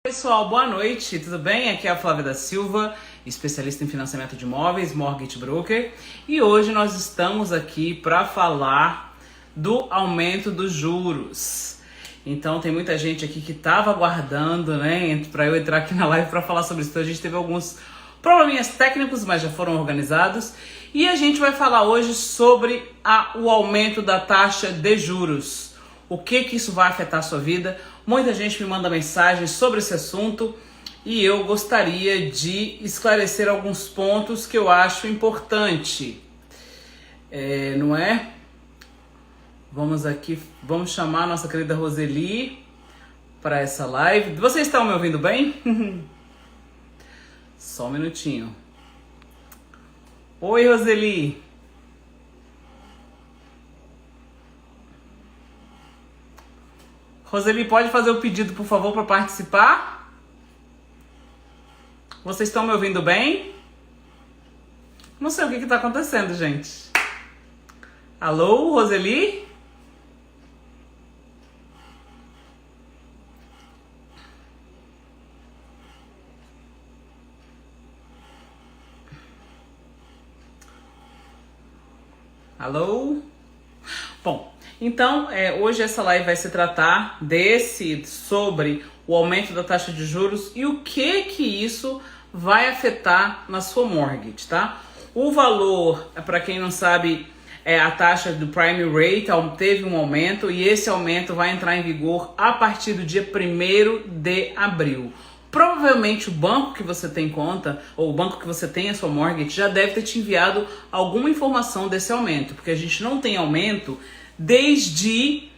Pessoal, boa noite, tudo bem? Aqui é a Flávia da Silva, especialista em financiamento de imóveis, Mortgage Broker, e hoje nós estamos aqui para falar do aumento dos juros. Então tem muita gente aqui que estava aguardando, né, para eu entrar aqui na live para falar sobre isso. Então a gente teve alguns probleminhas técnicos, mas já foram organizados, e a gente vai falar hoje sobre o aumento da taxa de juros. O que isso vai afetar a sua vida? Muita gente me manda mensagens sobre esse assunto e eu gostaria de esclarecer alguns pontos que eu acho importante. Não é? Vamos aqui, vamos chamar a nossa querida Roseli para essa live. Vocês estão me ouvindo bem? Só um minutinho. Oi, Roseli. Roseli, pode fazer o pedido, por favor, para participar? Vocês estão me ouvindo bem? Não sei o que está acontecendo, gente. Alô, Roseli? Alô? Bom, então hoje essa live vai se tratar sobre o aumento da taxa de juros e o que isso vai afetar na sua mortgage, tá? O valor, para quem não sabe, a taxa do Prime Rate teve um aumento e esse aumento vai entrar em vigor a partir do dia 1º de abril. Provavelmente o banco que você tem conta, ou o banco que você tem a sua mortgage, já deve ter te enviado alguma informação desse aumento, porque a gente não tem aumento desde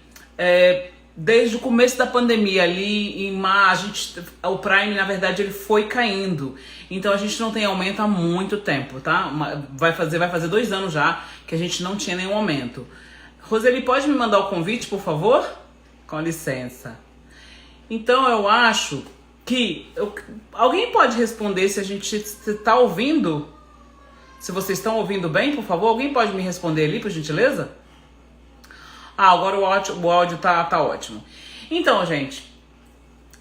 o começo da pandemia, ali em março. O Prime, na verdade, ele foi caindo. Então a gente não tem aumento há muito tempo, tá? Vai fazer 2 anos já que a gente não tinha nenhum aumento. Roseli, pode me mandar o convite, por favor? Com licença. Então eu acho que alguém pode responder se a gente está ouvindo? Se vocês estão ouvindo bem, por favor, alguém pode me responder ali, por gentileza? Agora o áudio tá ótimo. Então, gente,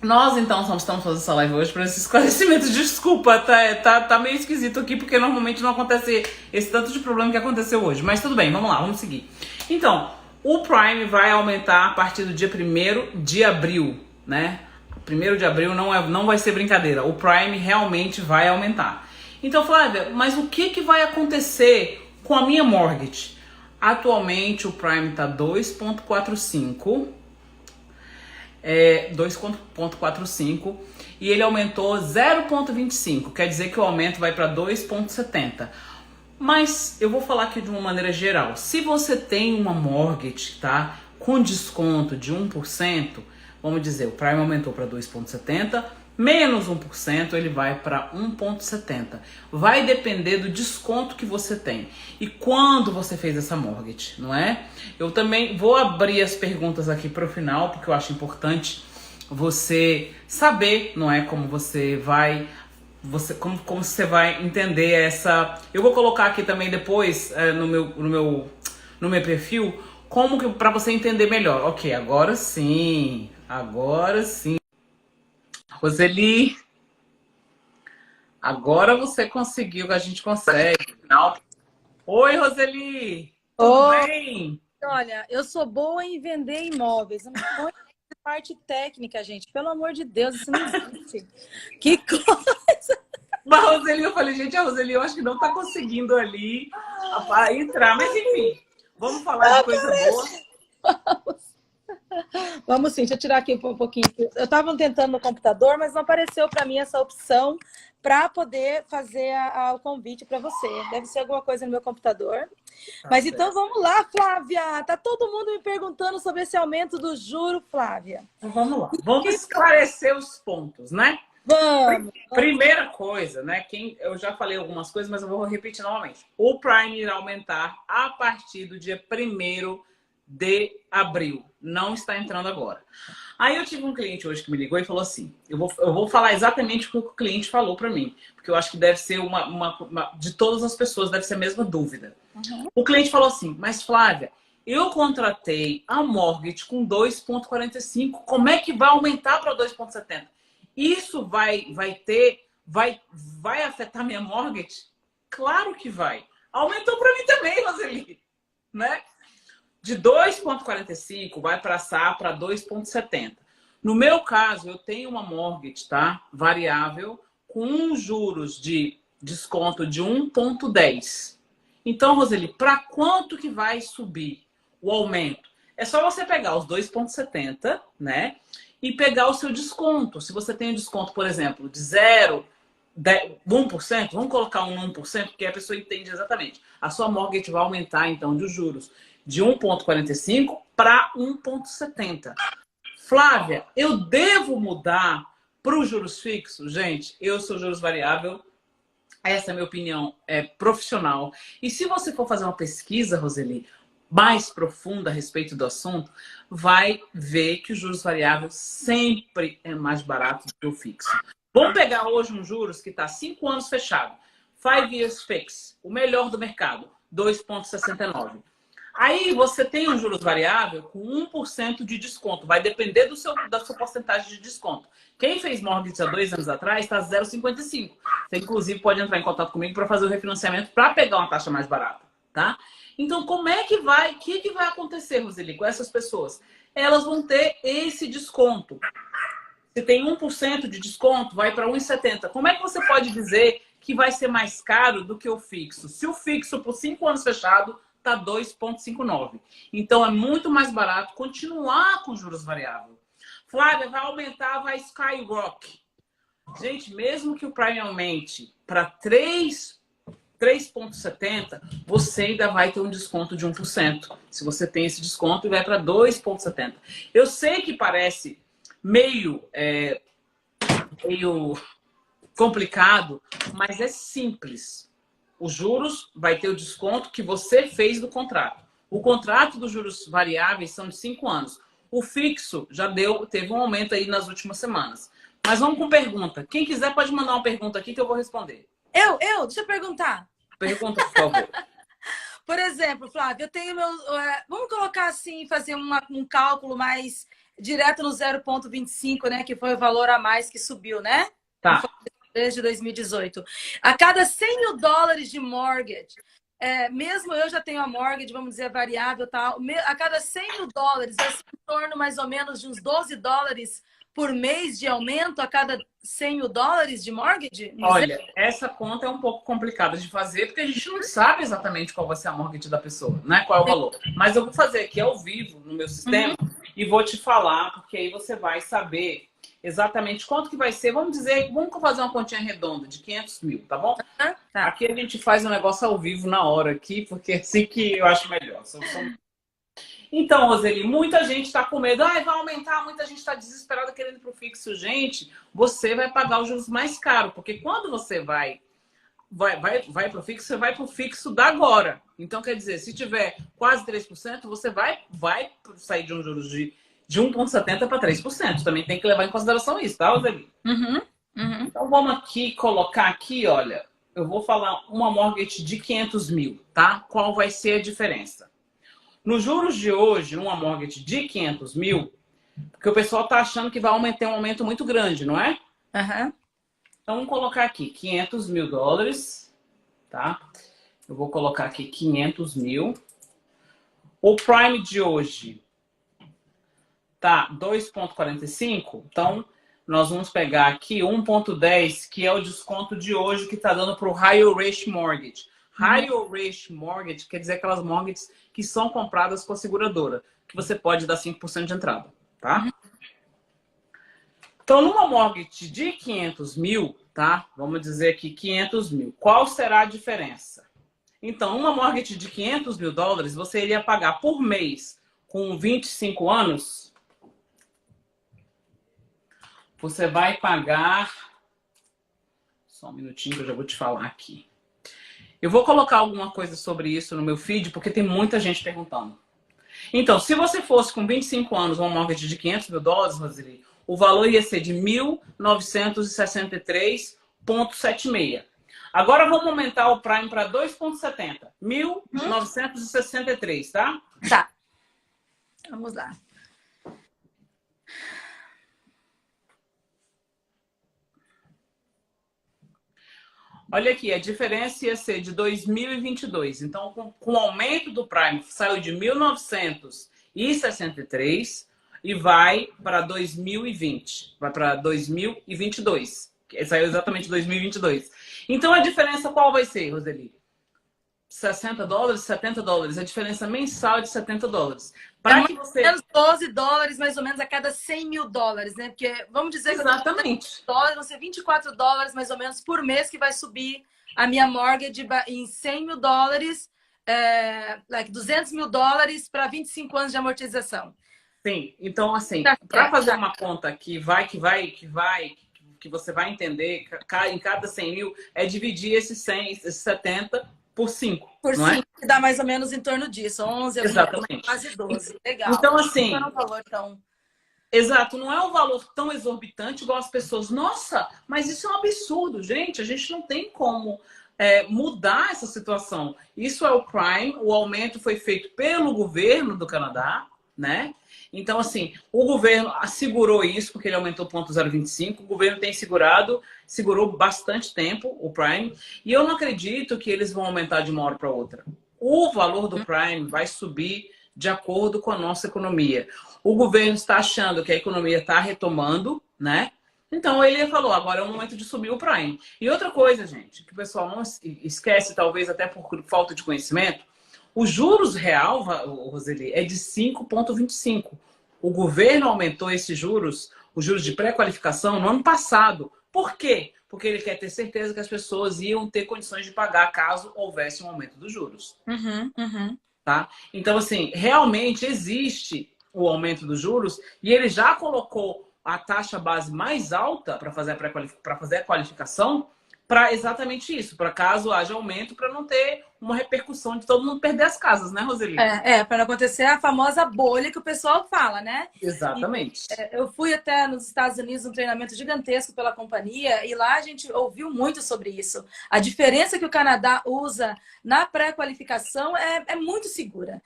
nós então estamos fazendo essa live hoje para esse esclarecimento. Desculpa, tá meio esquisito aqui, porque normalmente não acontece esse tanto de problema que aconteceu hoje. Mas tudo bem, vamos lá, vamos seguir. Então, o Prime vai aumentar a partir do dia 1º de abril, né? 1º de abril não vai ser brincadeira. O Prime realmente vai aumentar. Então, Flávia, mas o que vai acontecer com a minha mortgage? Atualmente o Prime está 2,45, 2,45 e ele aumentou 0,25, quer dizer que o aumento vai para 2,70. Mas eu vou falar aqui de uma maneira geral. Se você tem uma mortgage, tá, com desconto de 1%, vamos dizer, o Prime aumentou para 2,70, menos 1%, ele vai para 1,70. Vai depender do desconto que você tem e quando você fez essa mortgage, não é? Eu também vou abrir as perguntas aqui para o final, porque eu acho importante você saber, não é, como você vai... como você vai entender essa... Eu vou colocar aqui também depois no meu perfil, como que para você entender melhor. Ok, agora sim. Roseli, agora você conseguiu, a gente consegue. Não. Oi, Roseli, tudo bem? Olha, eu sou boa em vender imóveis, eu não sou boa em parte técnica, gente. Pelo amor de Deus, isso não existe. Que coisa! Mas a Roseli, eu falei, gente, a Roseli, eu acho que não tá conseguindo ali entrar. Mas enfim, vamos falar de coisa boa. Vamos sim, deixa eu tirar aqui um pouquinho. Eu estava tentando no computador, mas não apareceu para mim essa opção para poder fazer o convite para você. Deve ser alguma coisa no meu computador. Mas certo. Então vamos lá, Flávia. Tá todo mundo me perguntando sobre esse aumento do juro, Flávia. Então vamos lá. Vamos esclarecer os pontos, né? Vamos. Primeira coisa, né? Eu já falei algumas coisas, mas eu vou repetir novamente. O Prime irá aumentar a partir do dia 1º de abril. Não está entrando agora. Aí eu tive um cliente hoje que me ligou e falou assim, eu vou falar exatamente o que o cliente falou para mim, porque eu acho que deve ser de todas as pessoas, deve ser a mesma dúvida. Uhum. O cliente falou assim, mas Flávia, eu contratei a mortgage com 2,45, como é que vai aumentar para 2,70? Isso vai afetar minha mortgage? Claro que vai. Aumentou para mim também, Roseli, né? De 2,45 vai passar para 2,70. No meu caso, eu tenho uma mortgage, tá? Variável, com juros de desconto de 1,10. Então, Roseli, para quanto que vai subir o aumento? É só você pegar os 2,70, né? E pegar o seu desconto. Se você tem um desconto, por exemplo, de 1%, vamos colocar um 1%, porque a pessoa entende exatamente. A sua mortgage vai aumentar, então, de juros de 1,45 para 1,70. Flávia, eu devo mudar para os juros fixos? Gente, eu sou juros variável. Essa é a minha opinião profissional. E se você for fazer uma pesquisa, Roseli, mais profunda a respeito do assunto, vai ver que o juros variável sempre é mais barato do que o fixo. Vamos pegar hoje um juros que está 5 anos fechado. 5 years fix, o melhor do mercado, 2,69. Aí você tem um juros variável com 1% de desconto. Vai depender da sua porcentagem de desconto. Quem fez mortgage há 2 anos atrás está 0,55. Você, inclusive, pode entrar em contato comigo para fazer o refinanciamento para pegar uma taxa mais barata, tá? Então, como é que vai... O que vai acontecer, Roseli, com essas pessoas? Elas vão ter esse desconto. Se tem 1% de desconto, vai para 1,70. Como é que você pode dizer que vai ser mais caro do que o fixo? Se o fixo, por 5 anos fechado, está 2,59. Então, é muito mais barato continuar com juros variáveis. Flávia, vai aumentar, vai skyrock. Gente, mesmo que o Prime aumente para 3,70, você ainda vai ter um desconto de 1%. Se você tem esse desconto, vai para 2,70. Eu sei que parece meio complicado, mas é simples. Os juros vai ter o desconto que você fez do contrato. O contrato dos juros variáveis são de 5 anos. O fixo já teve um aumento aí nas últimas semanas. Mas vamos com pergunta. Quem quiser pode mandar uma pergunta aqui que eu vou responder. Deixa eu perguntar. Pergunta, por favor. Por exemplo, Flávio, eu tenho meu... vamos colocar assim, fazer um cálculo mais direto no 0,25, né? Que foi o valor a mais que subiu, né? Tá. Desde 2018. A cada 100 mil dólares de mortgage, mesmo eu já tenho a mortgage, vamos dizer, variável e tal, a cada 100 mil dólares, vai ser em torno mais ou menos de uns 12 dólares por mês de aumento a cada 100 mil dólares de mortgage? Olha, essa conta é um pouco complicada de fazer, porque a gente não sabe exatamente qual vai ser a mortgage da pessoa, né? Qual é o valor. Mas eu vou fazer aqui ao vivo no meu sistema e vou te falar, porque aí você vai saber exatamente quanto que vai ser. Vamos fazer uma continha redonda de 500 mil, tá bom? Tá. Aqui a gente faz um negócio ao vivo na hora aqui, porque é assim que eu acho melhor. Então, Roseli, muita gente está com medo. Vai aumentar, muita gente está desesperada querendo ir para o fixo. Gente, você vai pagar os juros mais caros, porque quando você vai para o fixo, você vai para o fixo da agora. Então, quer dizer, se tiver quase 3%, você vai sair de um juros de 1,70 para 3%. Também tem que levar em consideração isso, tá, Roseli? Então, vamos aqui colocar aqui, olha, eu vou falar uma mortgage de 500 mil, tá? Qual vai ser a diferença? Nos juros de hoje, uma mortgage de 500 mil, porque o pessoal está achando que vai aumentar um aumento muito grande, não é? Então, vamos colocar aqui 500 mil dólares, tá? Eu vou colocar aqui 500 mil. O Prime de hoje tá 2,45. Então, nós vamos pegar aqui 1,10, que é o desconto de hoje que está dando para o Higher Rate Mortgage. Higher Rate Mortgage quer dizer aquelas mortgages que são compradas com a seguradora, que você pode dar 5% de entrada, tá? Então, numa mortgage de 500 mil, tá? Vamos dizer aqui 500 mil. Qual será a diferença? Então, uma mortgage de 500 mil dólares, você iria pagar por mês com 25 anos. Você vai pagar... Só um minutinho que eu já vou te falar aqui. Eu vou colocar alguma coisa sobre isso no meu feed, porque tem muita gente perguntando. Então, se você fosse com 25 anos uma mortgage de 500 mil dólares, Roseli, o valor ia ser de 1.963,76. Agora vamos aumentar o Prime para 2,70. 1.963, tá? Tá. Vamos lá. Olha aqui, a diferença ia ser de 2022. Então, com o aumento do Prime, saiu de 1963 e vai para 2020. Vai para 2022. Saiu exatamente 2022. Então, a diferença qual vai ser, Roseli? $60, $70. A diferença mensal é de $70. É Para mais que ou você... menos $12, mais ou menos, a cada $100.000, né? Porque, vamos dizer que Exatamente. $10, vão ser $24, mais ou menos, por mês, que vai subir a minha mortgage em $100.000, $200.000 para 25 anos de amortização. Sim, então assim, Tá para certo, fazer tá. uma conta que você vai entender, em cada 100 mil, é dividir esses 100, esses 70 por 5, Por não é? 5, que dá mais ou menos em torno disso, 11 a 20, Exatamente. quase 12. Legal. Então, Não é assim, um valor tão... exato, não é um valor tão exorbitante igual as pessoas. Nossa, mas isso é um absurdo, gente. A gente não tem como mudar essa situação. Isso é o Prime, o aumento foi feito pelo governo do Canadá, né? Então, assim, o governo assegurou isso, porque ele aumentou 0,025. O governo tem segurou bastante tempo o Prime. E eu não acredito que eles vão aumentar de uma hora para outra. O valor do Prime vai subir de acordo com a nossa economia. O governo está achando que a economia está retomando, né? Então ele falou, agora é o momento de subir o Prime. E outra coisa, gente, que o pessoal não esquece, talvez até por falta de conhecimento, o juros real, Roseli, é de 5,25. O governo aumentou esses juros, os juros de pré-qualificação, no ano passado. Por quê? Porque ele quer ter certeza que as pessoas iam ter condições de pagar caso houvesse um aumento dos juros. Tá? Então, assim, realmente existe o aumento dos juros e ele já colocou a taxa base mais alta para fazer a qualificação para exatamente isso, para caso haja aumento, para não ter uma repercussão de todo mundo perder as casas, né, Roseli? Para não acontecer a famosa bolha que o pessoal fala, né? Exatamente. Eu fui até nos Estados Unidos um treinamento gigantesco pela companhia e lá a gente ouviu muito sobre isso. A diferença que o Canadá usa na pré-qualificação é muito segura.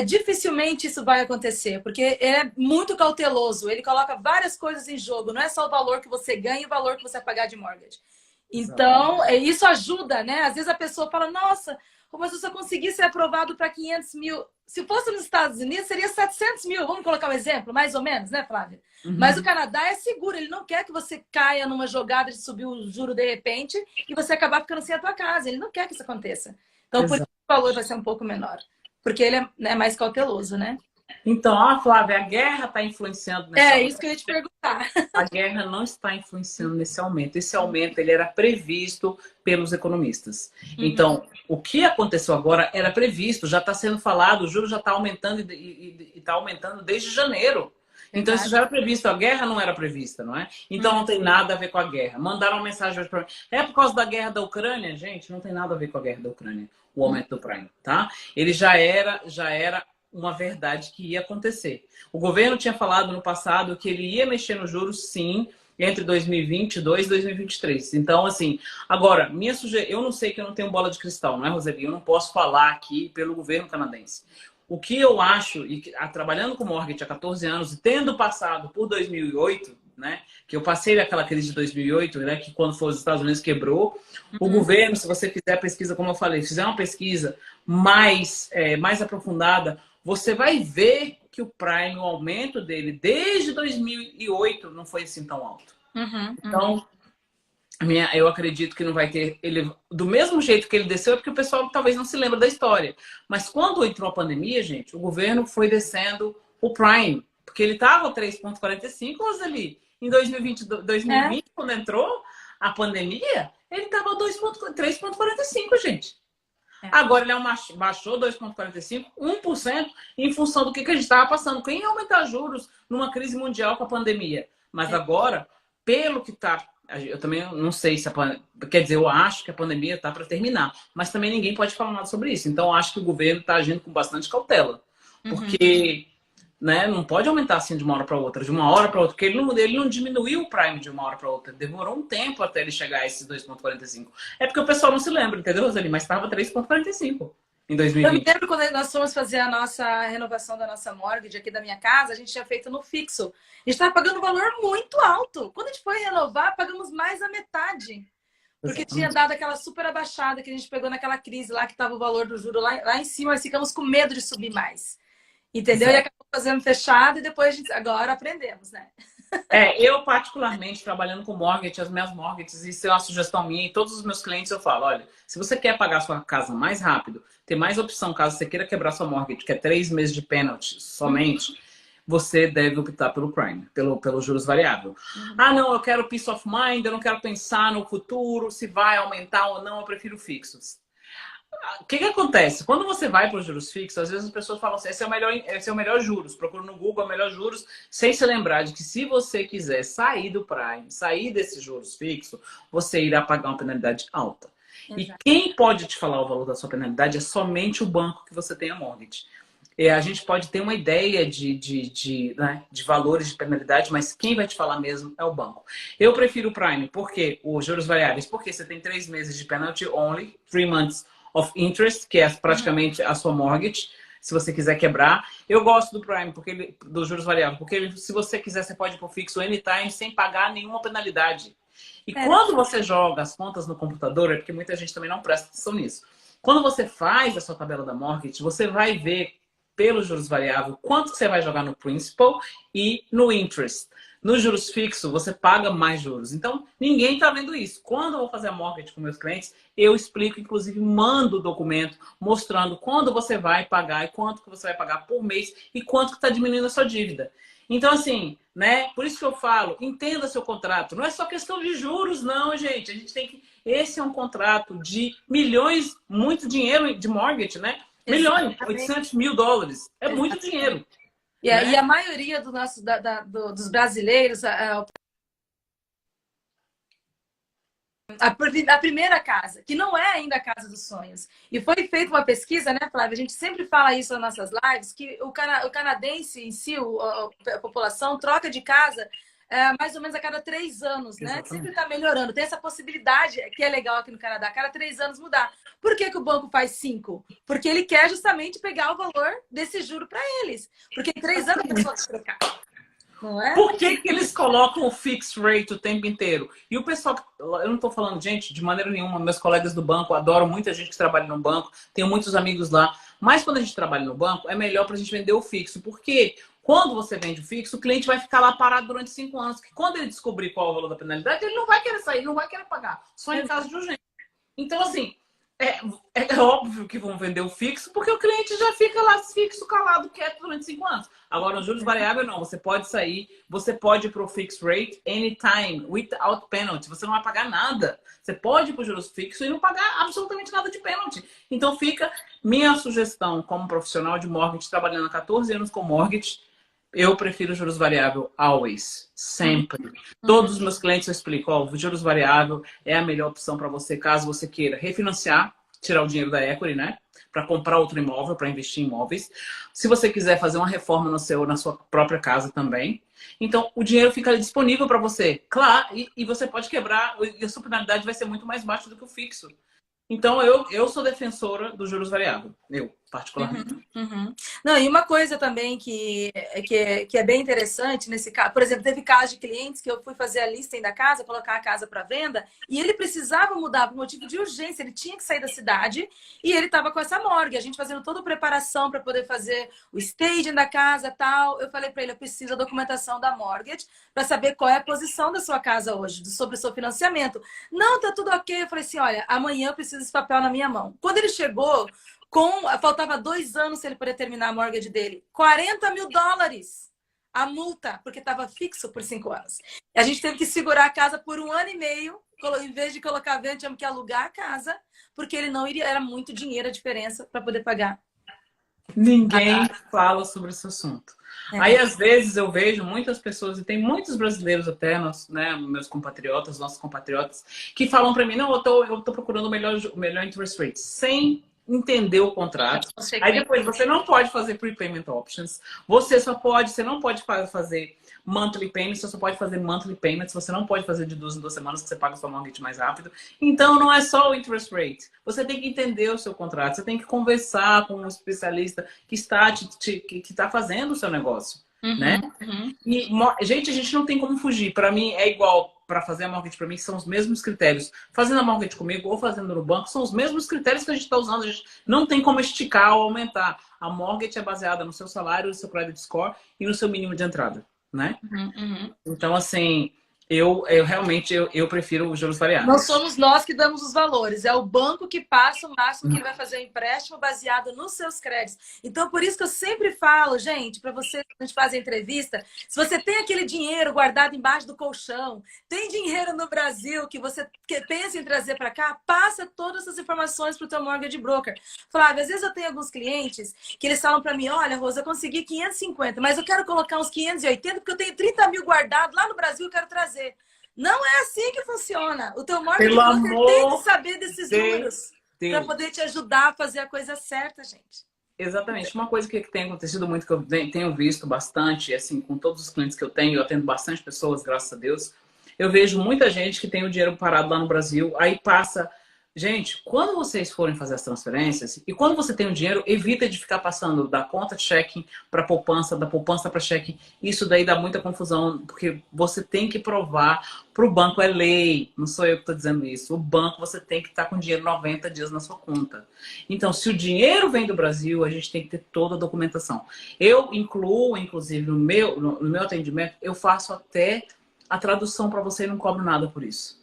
Dificilmente isso vai acontecer, porque ele é muito cauteloso. Ele coloca várias coisas em jogo, não é só o valor que você ganha e o valor que você vai pagar de mortgage. Então, isso ajuda, né? Às vezes a pessoa fala, nossa, mas se eu conseguir ser aprovado para 500 mil, se fosse nos Estados Unidos, seria 700 mil. Vamos colocar um exemplo, mais ou menos, né, Flávia? Mas o Canadá é seguro, ele não quer que você caia numa jogada de subir o juro de repente e você acabar ficando sem a tua casa. Ele não quer que isso aconteça. Então, por isso o valor vai ser um pouco menor. Porque ele é mais cauteloso, né? Então, Flávia, a guerra está influenciando nesse aumento. Isso que eu ia te perguntar. A guerra não está influenciando nesse aumento. Esse aumento ele era previsto pelos economistas. Então, o que aconteceu agora era previsto, já está sendo falado, o juro já está aumentando e está aumentando desde janeiro. Então, isso já era previsto. A guerra não era prevista, não é? Então, não tem nada a ver com a guerra. Mandaram uma mensagem hoje para mim. É por causa da guerra da Ucrânia? Gente, não tem nada a ver com a guerra da Ucrânia, o aumento do Prime, tá? Ele já era uma verdade que ia acontecer. O governo tinha falado no passado que ele ia mexer nos juros, sim, entre 2022 e 2023. Então, assim, agora, eu não sei, que eu não tenho bola de cristal, não é, Roseli? Eu não posso falar aqui pelo governo canadense. O que eu acho, trabalhando com mortgage há 14 anos e tendo passado por 2008, né, que eu passei aquela crise de 2008, né, que quando foi os Estados Unidos quebrou, o governo, se você fizer a pesquisa, como eu falei, fizer uma pesquisa mais aprofundada, você vai ver que o Prime, o aumento dele desde 2008 não foi assim tão alto. Então, eu acredito que não vai ter... Ele, do mesmo jeito que ele desceu, é porque o pessoal talvez não se lembre da história. Mas quando entrou a pandemia, gente, o governo foi descendo o Prime. Porque ele estava 3,45, Roseli. Em 2020, quando entrou a pandemia, ele estava 3,45, gente. Agora ele baixou 2,45%, 1%, em função do que a gente estava passando. Quem ia aumentar juros numa crise mundial com a pandemia? Mas agora, pelo que está... Eu também não sei se quer dizer, eu acho que a pandemia está para terminar. Mas também ninguém pode falar nada sobre isso. Então, eu acho que o governo está agindo com bastante cautela. Porque... né, não pode aumentar assim de uma hora para outra, porque ele não diminuiu o Prime de uma hora para outra. Demorou um tempo até ele chegar a esses 2,45. É porque o pessoal não se lembra, entendeu, Roseli? Mas estava 3,45 em 2020. Eu me lembro quando nós fomos fazer a nossa renovação da nossa mortgage aqui da minha casa, a gente tinha feito no fixo. A gente estava pagando um valor muito alto. Quando a gente foi renovar, pagamos mais da metade. Porque tinha dado aquela super abaixada que a gente pegou naquela crise lá, que estava o valor do juro lá em cima, nós ficamos com medo de subir mais. Entendeu? Exato. E acabou fazendo fechado e depois agora aprendemos, né? Eu particularmente, trabalhando com mortgage, as minhas mortgages, isso é uma sugestão minha, e todos os meus clientes eu falo, olha, se você quer pagar sua casa mais rápido, ter mais opção, caso você queira quebrar sua mortgage, que é 3 meses de penalty somente, você deve optar pelo prime, pelo juros variável. Ah, não, eu quero peace of mind, eu não quero pensar no futuro, se vai aumentar ou não, eu prefiro fixos. O que acontece? Quando você vai para os juros fixos, às vezes as pessoas falam assim, esse é o melhor juros. Procura no Google o melhor juros, sem se lembrar de que se você quiser sair do Prime, sair desses juros fixos, você irá pagar uma penalidade alta. Exato. E quem pode te falar o valor da sua penalidade é somente o banco que você tem a mortgage. A gente pode ter uma ideia de valores de penalidade, mas quem vai te falar mesmo é o banco. Eu prefiro o Prime, porque os juros variáveis, porque você tem 3 meses de penalty only, 3 months of interest, que é praticamente a sua mortgage, se você quiser quebrar. Eu gosto do Prime, porque dos juros variáveis, porque se você quiser, você pode ir para o fixo anytime sem pagar nenhuma penalidade. E quando você joga as contas no computador, é porque muita gente também não presta atenção nisso. Quando você faz a sua tabela da mortgage, você vai ver pelos juros variáveis quanto você vai jogar no principal e no interest. Nos juros fixos, você paga mais juros. Então, ninguém está vendo isso. Quando eu vou fazer a mortgage com meus clientes, eu explico, inclusive, mando o documento mostrando quando você vai pagar e quanto que você vai pagar por mês e quanto que está diminuindo a sua dívida. Então, assim, né? Por isso que eu falo, entenda seu contrato. Não é só questão de juros, não, gente. A gente tem que... Esse é um contrato de milhões, muito dinheiro de mortgage, né? Milhões, 800 mil dólares. É muito dinheiro. E a maioria dos brasileiros, a primeira casa, que não é ainda a casa dos sonhos. E foi feita uma pesquisa, né, Flávia? A gente sempre fala isso nas nossas lives, que o canadense em si, a população, troca de casa mais ou menos a cada 3 anos, né? Exatamente. Sempre está melhorando. Tem essa possibilidade, que é legal aqui no Canadá, a cada 3 anos mudar. Por que o banco faz 5? Porque ele quer justamente pegar o valor desse juro para eles. Porque em 3 anos a pessoa vai trocar. Não é? Por que eles colocam o fixed rate o tempo inteiro? E o pessoal, eu não estou falando, gente, de maneira nenhuma, meus colegas do banco, adoram muita gente que trabalha no banco, tenho muitos amigos lá. Mas quando a gente trabalha no banco, é melhor para a gente vender o fixo. Porque quando você vende o fixo, o cliente vai ficar lá parado durante 5 anos. Porque quando ele descobrir qual é o valor da penalidade, ele não vai querer sair, não vai querer pagar. Só em caso de urgência. Então, assim, é óbvio que vão vender o fixo, porque o cliente já fica lá fixo, calado, quieto durante 5 anos. Agora, nos juros variáveis, não. Você pode sair, você pode ir para o fixed rate anytime, without penalty. Você não vai pagar nada. Você pode ir para o juros fixo e não pagar absolutamente nada de penalty. Então, fica minha sugestão como profissional de mortgage, trabalhando há 14 anos com mortgage, eu prefiro juros variável always, sempre. Todos os meus clientes eu explico, o juros variável é a melhor opção para você, caso você queira refinanciar, tirar o dinheiro da equity, né? Para comprar outro imóvel, para investir em imóveis. Se você quiser fazer uma reforma na sua própria casa também. Então, o dinheiro fica disponível para você. Claro, e você pode quebrar, e a sua penalidade vai ser muito mais baixa do que o fixo. Então, eu sou defensora do juros variável, eu, particularmente. Não, e uma coisa também que é bem interessante nesse caso, por exemplo, teve casos de clientes que eu fui fazer a listing da casa, colocar a casa para venda, e ele precisava mudar por motivo de urgência, ele tinha que sair da cidade e ele estava com essa morgue, a gente fazendo toda a preparação para poder fazer o staging da casa e tal. Eu falei para ele, eu preciso da documentação da mortgage para saber qual é a posição da sua casa hoje, sobre o seu financiamento. Não, tá tudo ok. Eu falei assim, olha, amanhã eu preciso desse papel na minha mão. Quando ele chegou, faltava 2 anos se ele poder terminar a mortgage dele. 40 mil dólares a multa, porque estava fixo por 5 anos. A gente teve que segurar a casa por 1 ano e meio. Em vez de colocar a venda, tivemos que alugar a casa, porque ele não iria, era muito dinheiro a diferença para poder pagar. Ninguém fala sobre esse assunto. Aí, às vezes, eu vejo muitas pessoas, e tem muitos brasileiros até, meus compatriotas, nossos compatriotas, que falam para mim, não, eu tô procurando o melhor interest rate, sem entender o contrato. Aí depois, você não pode fazer prepayment options, você não pode fazer monthly payments, você só pode fazer monthly payments, você não pode fazer de 2 em 2 semanas, que você paga sua mortgage mais rápido. Então, não é só o interest rate. Você tem que entender o seu contrato, você tem que conversar com um especialista que está fazendo o seu negócio, né? E, gente, a gente não tem como fugir. Para mim, é igual para fazer a mortgage para mim são os mesmos critérios. Fazendo a mortgage comigo ou fazendo no banco, são os mesmos critérios que a gente está usando. A gente não tem como esticar ou aumentar. A mortgage é baseada no seu salário, no seu credit score e no seu mínimo de entrada, né? Então, assim, eu realmente prefiro os juros Não variáveis. somos nós que damos os valores, é o banco que passa o máximo que ele vai fazer o empréstimo baseado nos seus créditos. Então, por isso que eu sempre falo, gente, para você, quando a gente faz a entrevista, se você tem aquele dinheiro guardado embaixo do colchão, tem dinheiro no Brasil que você pensa em trazer para cá, passa todas essas informações para o teu mortgage broker. Flávia, às vezes eu tenho alguns clientes que eles falam para mim, olha, Rosa, eu consegui 550, mas eu quero colocar uns 580 porque eu tenho 30 mil guardado lá no Brasil e quero trazer. Não é assim que funciona. O teu mortgage broker tem que saber desses números para poder te ajudar a fazer a coisa certa, gente. Exatamente. Uma coisa que tem acontecido muito, que eu tenho visto bastante, assim, com todos os clientes que eu tenho atendo bastante pessoas, graças a Deus, eu vejo muita gente que tem o dinheiro parado lá no Brasil, aí passa... Gente, quando vocês forem fazer as transferências, e quando você tem o dinheiro, evita de ficar passando da conta de cheque para poupança, da poupança para cheque. Isso daí dá muita confusão, porque você tem que provar para o banco, é lei, não sou eu que estou dizendo isso. O banco, você tem que estar com dinheiro 90 dias na sua conta. Então, se o dinheiro vem do Brasil, a gente tem que ter toda a documentação. Eu incluo, inclusive, no meu atendimento, eu faço até a tradução para você e não cobro nada por isso.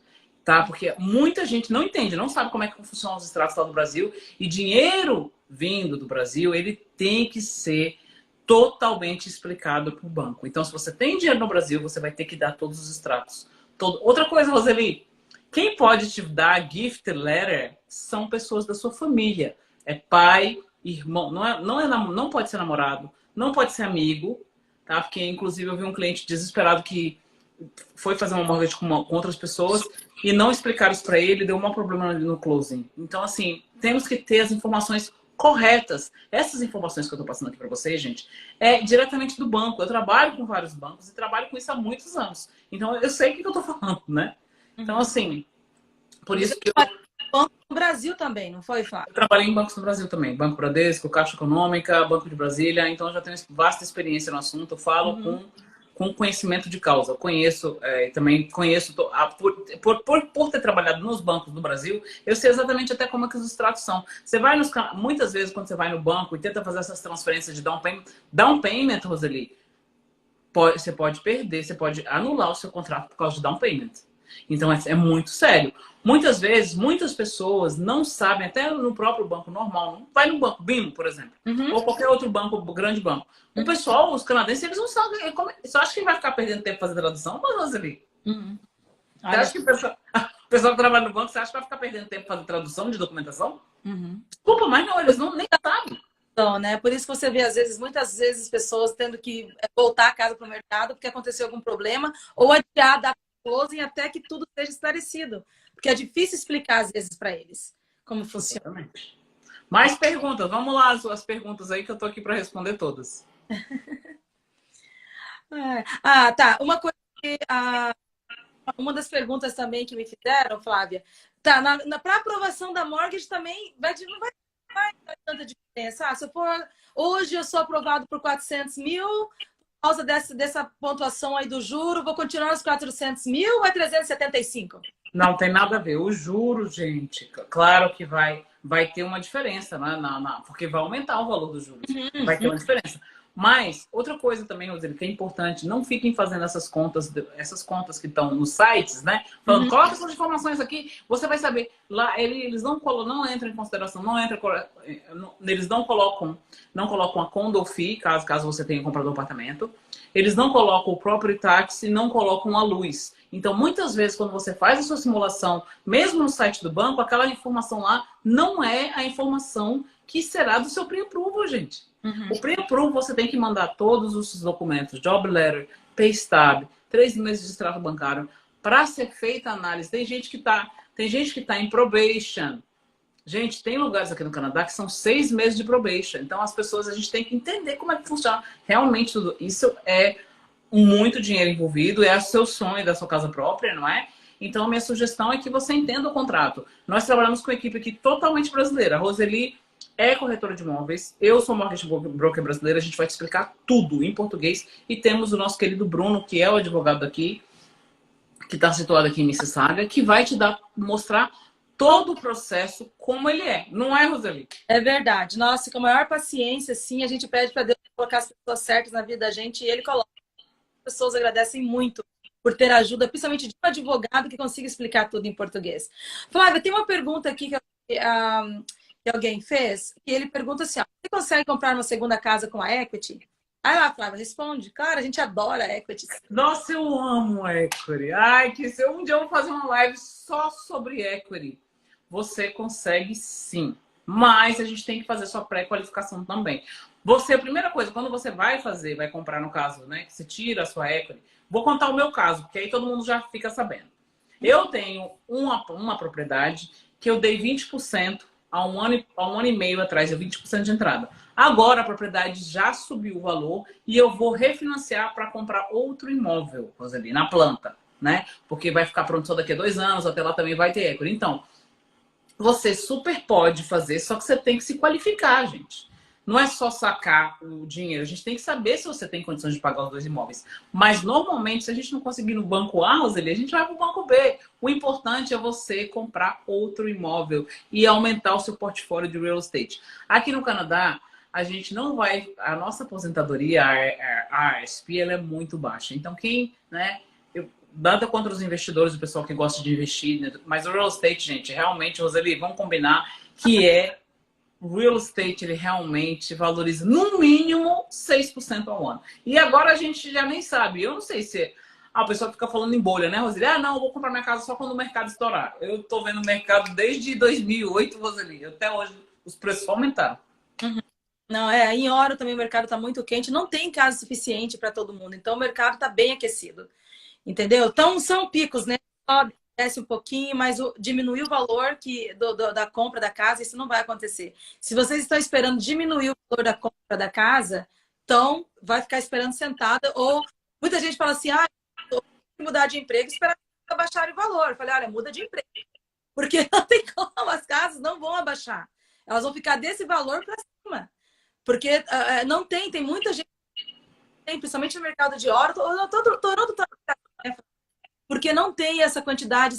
Tá? Porque muita gente não entende, não sabe como é que funcionam os extratos lá do Brasil. E dinheiro vindo do Brasil, ele tem que ser totalmente explicado para o banco. Então, se você tem dinheiro no Brasil, você vai ter que dar todos os extratos. Outra coisa, Roseli, quem pode te dar gift letter são pessoas da sua família. É pai, irmão, não pode ser namorado, não pode ser amigo, tá? Porque, inclusive, eu vi um cliente desesperado que foi fazer uma mortgage com outras pessoas e não explicaram isso para ele, deu um problema no closing. Então, assim, temos que ter as informações corretas. Essas informações que eu estou passando aqui para vocês, gente, é diretamente do banco. Eu trabalho com vários bancos e trabalho com isso há muitos anos. Então, eu sei o que eu estou falando, né? Então, assim, por isso que Banco no Brasil também, não foi, Flávio? Eu trabalhei em bancos no Brasil também. Banco Bradesco, Caixa Econômica, Banco de Brasília. Então, eu já tenho vasta experiência no assunto. Eu falo com conhecimento de causa. Eu conheço, também conheço, por ter trabalhado nos bancos do Brasil, eu sei exatamente até como é que os extratos são. Você vai muitas vezes, quando você vai no banco e tenta fazer essas transferências de down payment, Roseli, você pode perder, você pode anular o seu contrato por causa de down payment. Então, é muito sério. Muitas vezes, muitas pessoas não sabem, até no próprio banco normal, vai no banco BIM, por exemplo, ou qualquer outro banco, grande banco. O pessoal, os canadenses, eles não sabem. Você acha que vai ficar perdendo tempo fazendo tradução, Roseli? Você acha que o pessoal que trabalha no banco, você acha que vai ficar perdendo tempo fazendo tradução de documentação? Desculpa, mas não, eles nem sabem. Então, né? Por isso que você vê, muitas vezes, pessoas tendo que voltar a casa para o mercado porque aconteceu algum problema, ou adiar da closing até que tudo seja esclarecido. Porque é difícil explicar, às vezes, para eles como funciona. Exatamente. Mais perguntas. Vamos lá, as suas perguntas aí, que eu estou aqui para responder todas. Tá. Uma coisa que... uma das perguntas também que me fizeram, Flávia, tá, para aprovação da mortgage também não vai ter tanta diferença. Se eu for, hoje eu sou aprovado por 400 mil, por causa dessa pontuação aí do juro, vou continuar nos 400 mil ou é 375? Não tem nada a ver. O juro, gente, claro que vai ter uma diferença, né? Porque vai aumentar o valor dos juros. Vai ter uma diferença. Mas, outra coisa também, Roseli, que é importante, não fiquem fazendo essas contas que estão nos sites, né? Falando, coloca essas informações aqui, você vai saber. Lá, eles não entram em consideração, eles não colocam a condo fee, caso você tenha comprado um apartamento. Eles não colocam o property tax e não colocam a luz. Então, muitas vezes, quando você faz a sua simulação, mesmo no site do banco, aquela informação lá não é a informação que será do seu pre-approval, gente. O pre-approval, você tem que mandar todos os documentos, job letter, pay stub, 3 meses de extrato bancário, para ser feita a análise. Tem gente que tá em probation. Gente, tem lugares aqui no Canadá que são 6 meses de probation. Então, a gente tem que entender como é que funciona realmente tudo. Isso é muito dinheiro envolvido, é o seu sonho da sua casa própria, não é? Então, a minha sugestão é que você entenda o contrato. Nós trabalhamos com uma equipe aqui totalmente brasileira. A Roseli é corretora de imóveis, eu sou mortgage broker brasileira, a gente vai te explicar tudo em português. E temos o nosso querido Bruno, que é o advogado aqui, que está situado aqui em Mississauga, que vai te mostrar todo o processo como ele é. Não é, Roseli? É verdade. Nossa, com a maior paciência, sim, a gente pede para Deus colocar as pessoas certas na vida da gente e Ele coloca. As pessoas agradecem muito por ter ajuda, principalmente de um advogado que consiga explicar tudo em português. Flávia, tem uma pergunta aqui que alguém fez, que ele pergunta assim, ó, você consegue comprar uma segunda casa com a equity? Aí lá, Flávia, responde. Claro, a gente adora equity. Nossa, eu amo equity. Ai, que se um dia eu vou fazer uma live só sobre equity. Você consegue sim, mas a gente tem que fazer sua pré-qualificação também. Você, a primeira coisa, quando você vai comprar no caso, né, que você tira a sua equity, vou contar o meu caso, porque aí todo mundo já fica sabendo. Eu tenho uma propriedade que eu dei 20% há um ano e meio atrás, eu 20% de entrada. Agora a propriedade já subiu o valor e eu vou refinanciar para comprar outro imóvel, Roseli, na planta, né? Porque vai ficar pronto só daqui a 2 anos, até lá também vai ter equity. Então, você super pode fazer, só que você tem que se qualificar, gente. Não é só sacar o dinheiro. A gente tem que saber se você tem condições de pagar os 2 imóveis. Mas, normalmente, se a gente não conseguir no banco A, Roseli, a gente vai para o banco B. O importante é você comprar outro imóvel e aumentar o seu portfólio de real estate. Aqui no Canadá, a gente não vai... A nossa aposentadoria, a ASP, ela é muito baixa. Então, quem... né, nada contra os investidores, o pessoal que gosta de investir, né? Mas o real estate, gente, realmente, Roseli, vamos combinar que o real estate, ele realmente valoriza no mínimo 6% ao ano. E agora a gente já nem sabe. Eu não sei se a pessoa fica falando em bolha, né, Roseli? Ah, não, eu vou comprar minha casa só quando o mercado estourar. Eu tô vendo o mercado desde 2008, Roseli. Até hoje, os preços aumentaram. Uhum. Não, em Oro também o mercado está muito quente. Não tem casa suficiente para todo mundo. Então o mercado está bem aquecido. Entendeu? Então, são picos, né? Sobe, desce um pouquinho, mas diminuir o valor da compra da casa, isso não vai acontecer. Se vocês estão esperando diminuir o valor da compra da casa, então vai ficar esperando sentada. Ou muita gente fala assim, eu vou mudar de emprego, esperar abaixar o valor. Eu falei, olha, muda de emprego. Porque não tem como, as casas não vão abaixar. Elas vão ficar desse valor para cima. Porque não tem muita gente, principalmente no mercado de Oro, Toronto está porque não tem essa quantidade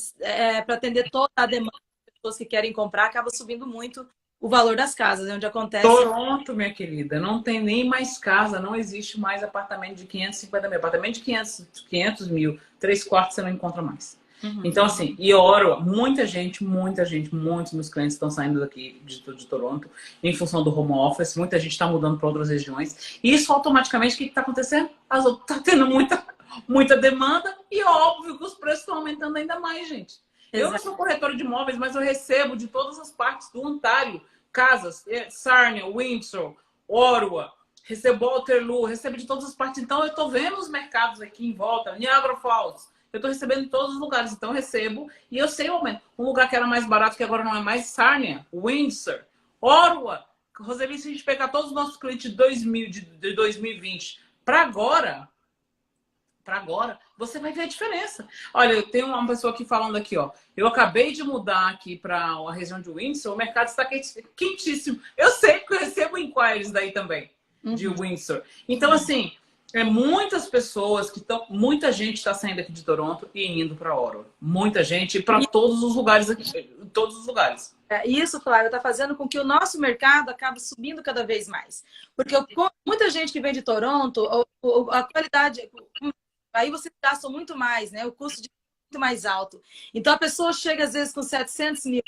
para atender toda a demanda de pessoas que querem comprar, acaba subindo muito o valor das casas, onde acontece... Toronto, minha querida, não tem nem mais casa, não existe mais apartamento de 550 mil. Apartamento de 500 mil, 3 quartos você não encontra mais. Uhum. Então, assim, e Oro, muitos meus clientes estão saindo daqui de Toronto em função do home office, muita gente está mudando para outras regiões. E isso automaticamente, o que está acontecendo? Está tendo muita demanda e óbvio que os preços estão aumentando ainda mais, gente. Exato. Eu não sou corretora de imóveis, mas eu recebo de todas as partes do Ontário, casas, Sarnia, Windsor, Ottawa, recebo Waterloo, recebo de todas as partes. Então eu estou vendo os mercados aqui em volta, Niagara Falls, eu estou recebendo em todos os lugares, então eu recebo e eu sei o aumento. Um lugar que era mais barato, que agora não é mais, Sarnia, Windsor, Ottawa. Roseli, se a gente pegar todos os nossos clientes de 2020 para agora, você vai ver a diferença. Olha, eu tenho uma pessoa aqui falando aqui, ó. Eu acabei de mudar aqui para a região de Windsor, o mercado está quentíssimo. Eu sei que eu recebo inquiries daí também, de Windsor. Então, assim, muitas pessoas muita gente está saindo aqui de Toronto e indo para Ottawa. Muita gente para todos os lugares aqui, todos os lugares. Isso, Flávia, está fazendo com que o nosso mercado acabe subindo cada vez mais. Porque muita gente que vem de Toronto, a qualidade... Aí você gasta muito mais, né? O custo de muito mais alto. Então a pessoa chega às vezes com 700 mil.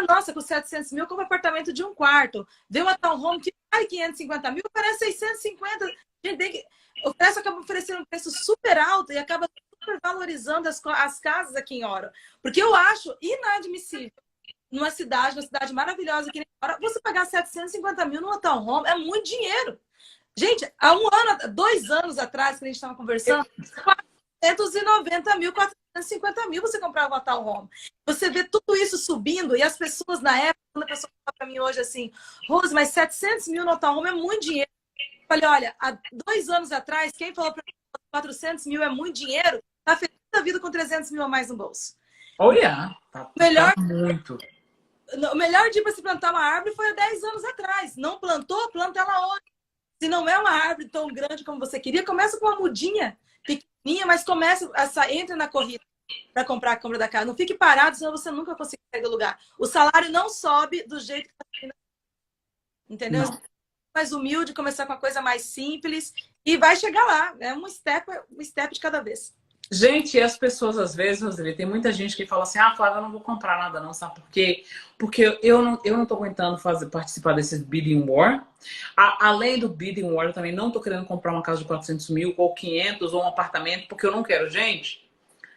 Nossa, com 700 mil, como apartamento de um quarto. Vê uma townhome que vale 550 mil, parece 650. O preço acaba oferecendo um preço super alto e acaba super valorizando as casas aqui em Oro. Porque eu acho inadmissível numa cidade maravilhosa aqui em Oro, você pagar 750 mil numa townhome é muito dinheiro. Gente, há 2 anos atrás, que a gente estava conversando, 490 mil, 450 mil você comprava uma townhome. Você vê tudo isso subindo e as pessoas na época, quando a pessoa fala para mim hoje assim, Rose, mas 700 mil no townhome é muito dinheiro. Eu falei, olha, há 2 anos atrás, quem falou para mim que 400 mil é muito dinheiro, está feliz da vida com 300 mil a mais no bolso. Olha, tá muito. O melhor dia para se plantar uma árvore foi há 10 anos atrás. Não plantou, planta ela hoje. Se não é uma árvore tão grande como você queria, começa com uma mudinha pequenininha, mas comece entre na corrida para comprar a compra da casa. Não fique parado, senão você nunca consegue sair do lugar. O salário não sobe do jeito que tá, entendeu? Não. Mais humilde, começar com uma coisa mais simples e vai chegar lá. É um step de cada vez. Gente, e as pessoas, às vezes, Roseli, tem muita gente que fala assim, ah, Flávia, eu não vou comprar nada não, sabe por quê? Porque eu não tô aguentando participar desses bidding war. Além do bidding war, eu também não tô querendo comprar uma casa de 400 mil, ou 500, ou um apartamento, porque eu não quero. Gente,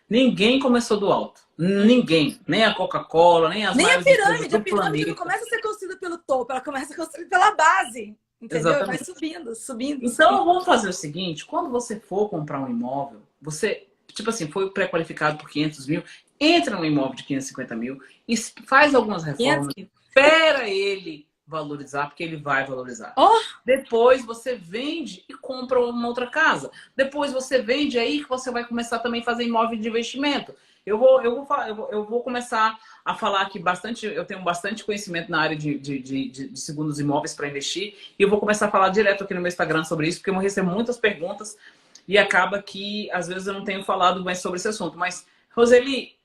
ninguém começou do alto. Ninguém. Nem a Coca-Cola, nem as Nem a maiores empresas pirâmide. A do pirâmide planeta. não começa a ser construída pelo topo, ela começa a ser construída pela base. Entendeu? Exatamente. Vai subindo, subindo. Então, vamos fazer o seguinte, quando você for comprar um imóvel, você, tipo assim, foi pré-qualificado por 500 mil, entra num imóvel de 550 mil e faz algumas reformas, 500. espera ele valorizar, porque ele vai valorizar. Oh! Depois você vende e compra uma outra casa. Depois você vende, aí que você vai começar também a fazer imóvel de investimento. Eu vou começar a falar aqui bastante, eu tenho bastante conhecimento na área de segundos imóveis para investir, e eu vou começar a falar direto aqui no meu Instagram sobre isso, porque eu recebo muitas perguntas e acaba que, às vezes, eu não tenho falado mais sobre esse assunto. Mas, Roseli,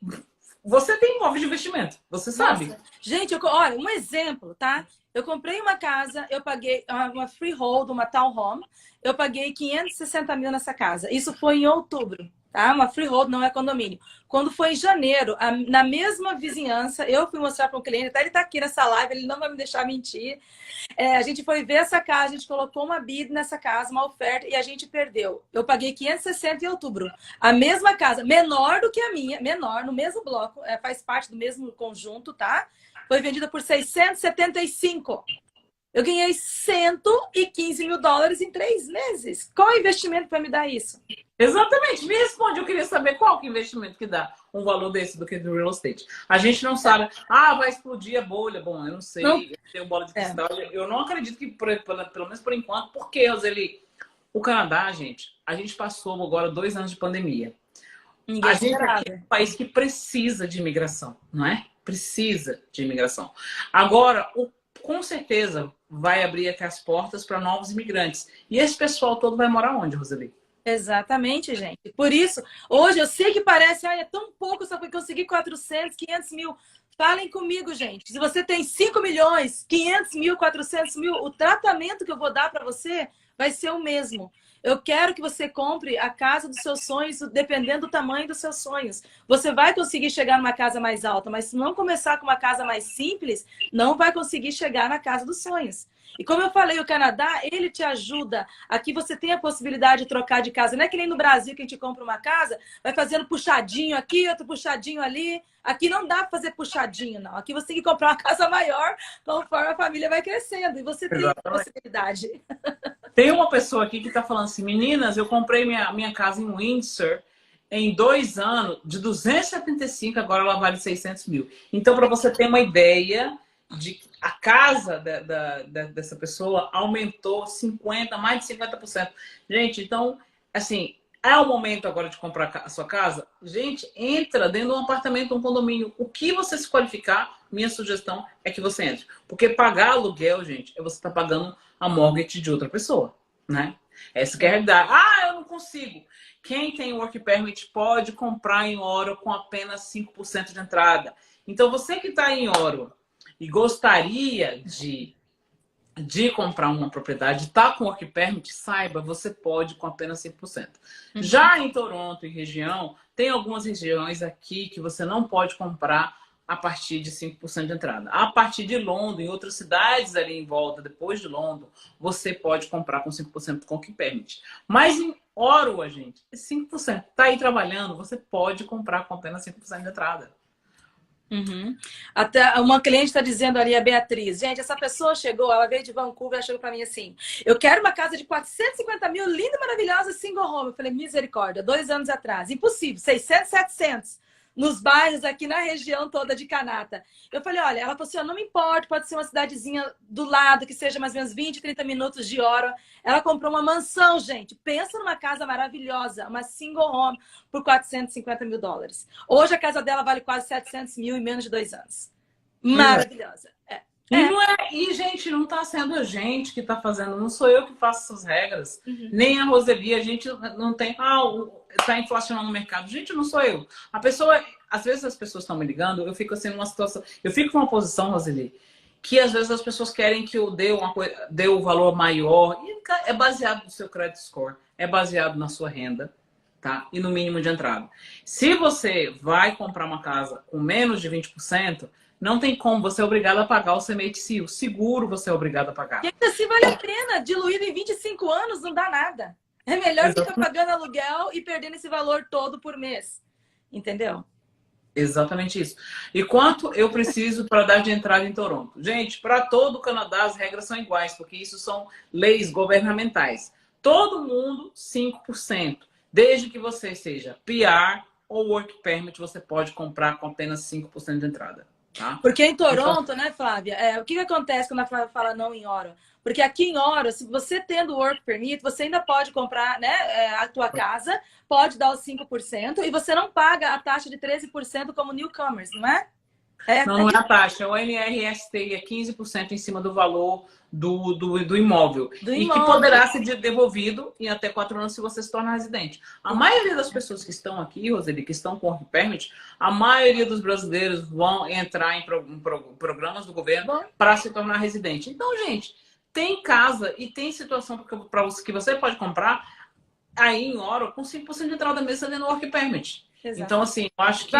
você tem imóvel de investimento, você sabe. Nossa. Gente, olha, um exemplo, tá? Eu comprei uma casa, eu paguei uma freehold, uma townhome, eu paguei 560 mil nessa casa. Isso foi em outubro, tá? Uma freehold, não é condomínio. Quando foi em janeiro, na mesma vizinhança, eu fui mostrar para um cliente, até ele tá aqui nessa live, ele não vai me deixar mentir. A gente foi ver essa casa, a gente colocou uma bid nessa casa, uma oferta, e a gente perdeu. Eu paguei 560 em outubro. A mesma casa, menor do que a minha, menor, no mesmo bloco, faz parte do mesmo conjunto, tá? Foi vendida por 675. Eu ganhei 115 mil dólares em 3 meses. Qual é o investimento para me dar isso? Exatamente. Me responde. Eu queria saber qual que é o investimento que dá um valor desse do que do real estate. A gente não sabe. Ah, vai explodir a bolha. Bom, eu não sei. Não. Eu tenho bola de cristal. Eu não acredito que, pelo menos por enquanto, porque, Roseli, o Canadá, gente, a gente passou agora 2 anos de pandemia. A gente aqui é um país que precisa de imigração, não é? Precisa de imigração. Agora, com certeza, vai abrir aqui as portas para novos imigrantes. E esse pessoal todo vai morar onde, Roseli? Exatamente, gente. Por isso, hoje eu sei que parece, é tão pouco, só porque eu consegui 400, 500 mil. Falem comigo, gente. Se você tem 5 milhões, 500 mil, 400 mil, o tratamento que eu vou dar para você vai ser o mesmo. Eu quero que você compre a casa dos seus sonhos, dependendo do tamanho dos seus sonhos. Você vai conseguir chegar numa casa mais alta, mas se não começar com uma casa mais simples, não vai conseguir chegar na casa dos sonhos. E como eu falei, o Canadá, ele te ajuda. Aqui você tem a possibilidade de trocar de casa. Não é que nem no Brasil que a gente compra uma casa, vai fazendo puxadinho aqui, outro puxadinho ali. Aqui não dá para fazer puxadinho, não. Aqui você tem que comprar uma casa maior conforme a família vai crescendo. E você tem a possibilidade. Tem uma pessoa aqui que está falando assim, meninas, eu comprei minha casa em Windsor em 2 anos, de 275, agora ela vale 600 mil. Então, para você ter uma ideia de a casa dessa pessoa aumentou mais de 50%. Gente, então, assim, é o momento agora de comprar a sua casa? Gente, entra dentro de um apartamento, um condomínio. O que você se qualificar, minha sugestão é que você entre. Porque pagar aluguel, gente, é você estar pagando a mortgage de outra pessoa, né? Essa que é a realidade. Ah, eu não consigo. Quem tem work permit pode comprar em Oro com apenas 5% de entrada. Então, você que está em Oro e gostaria de comprar uma propriedade, tá com work permit, saiba, você pode com apenas 5%. Já em Toronto e região, tem algumas regiões aqui que você não pode comprar a partir de 5% de entrada. A partir de London, em outras cidades ali em volta, depois de London, você pode comprar com 5% com work permit. Mas em Ottawa, gente, é 5%. Tá aí trabalhando, você pode comprar com apenas 5% de entrada. Uhum. Até uma cliente está dizendo ali, a Beatriz, gente, essa pessoa chegou, ela veio de Vancouver, ela chegou para mim assim, eu quero uma casa de 450 mil, linda, maravilhosa, single home. Eu falei, misericórdia, 2 anos atrás, impossível, 600, 700, nos bairros aqui na região toda de Kanata. Eu falei, olha, ela falou assim, não me importa, pode ser uma cidadezinha do lado, que seja mais ou menos 20, 30 minutos de hora. Ela comprou uma mansão, gente, pensa numa casa maravilhosa, uma single home, por 450 mil dólares. Hoje a casa dela vale quase 700 mil em menos de 2 anos. Maravilhosa. E, gente, não está sendo a gente que está fazendo, não sou eu que faço essas regras, nem a Roseli, a gente não tem. está inflacionando o mercado. Gente, não sou eu. A pessoa, às vezes as pessoas estão me ligando, eu fico assim numa situação, eu fico numa posição, Roseli, que às vezes as pessoas querem que eu dê o valor maior, e é baseado no seu credit score, é baseado na sua renda, tá? E no mínimo de entrada. Se você vai comprar uma casa com menos de 20%, não tem como, você é obrigado a pagar o CMHC, o seguro você é obrigado a pagar. E ainda assim vale a pena, diluído em 25 anos não dá nada. É melhor ficar pagando aluguel e perdendo esse valor todo por mês. Entendeu? Exatamente isso. E quanto eu preciso para dar de entrada em Toronto? Gente, para todo o Canadá as regras são iguais, porque isso são leis governamentais. Todo mundo, 5%. Desde que você seja PR ou Work Permit, você pode comprar com apenas 5% de entrada. Tá? Porque em Toronto, né, Flávia, o que acontece quando a Flávia fala não em Oro? Porque aqui em Oro, se você tendo Work Permit, você ainda pode comprar, né, a tua casa, pode dar os 5% e você não paga a taxa de 13% como newcomers, não é? Não é a taxa, é o MRST, é 15% em cima do valor do imóvel. E que poderá ser devolvido em até 4 anos se você se tornar residente. A maioria das pessoas que estão aqui, Roseli, que estão com Work Permit, a maioria dos brasileiros vão entrar em programas do governo para se tornar residente. Então, gente, tem casa e tem situação para que você pode comprar aí em Oro com 5% de entrada mesmo dentro do Work Permit. Exato. Então, assim, eu acho que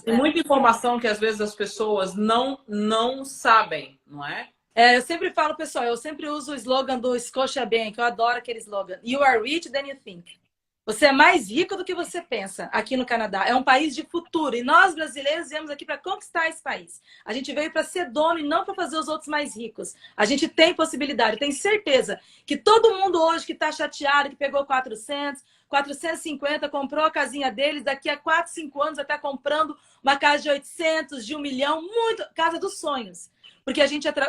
tem muita informação que às vezes as pessoas não sabem, não é? Eu sempre falo, pessoal, eu sempre uso o slogan do Scotiabank, eu adoro aquele slogan. You are rich than you think. Você é mais rico do que você pensa aqui no Canadá. É um país de futuro. E nós, brasileiros, viemos aqui para conquistar esse país. A gente veio para ser dono e não para fazer os outros mais ricos. A gente tem possibilidade. Tenho certeza que todo mundo hoje que está chateado, que pegou 400, 450, comprou a casinha deles, daqui a 4, 5 anos vai estar comprando uma casa de 800, de 1 milhão, muito, casa dos sonhos. Porque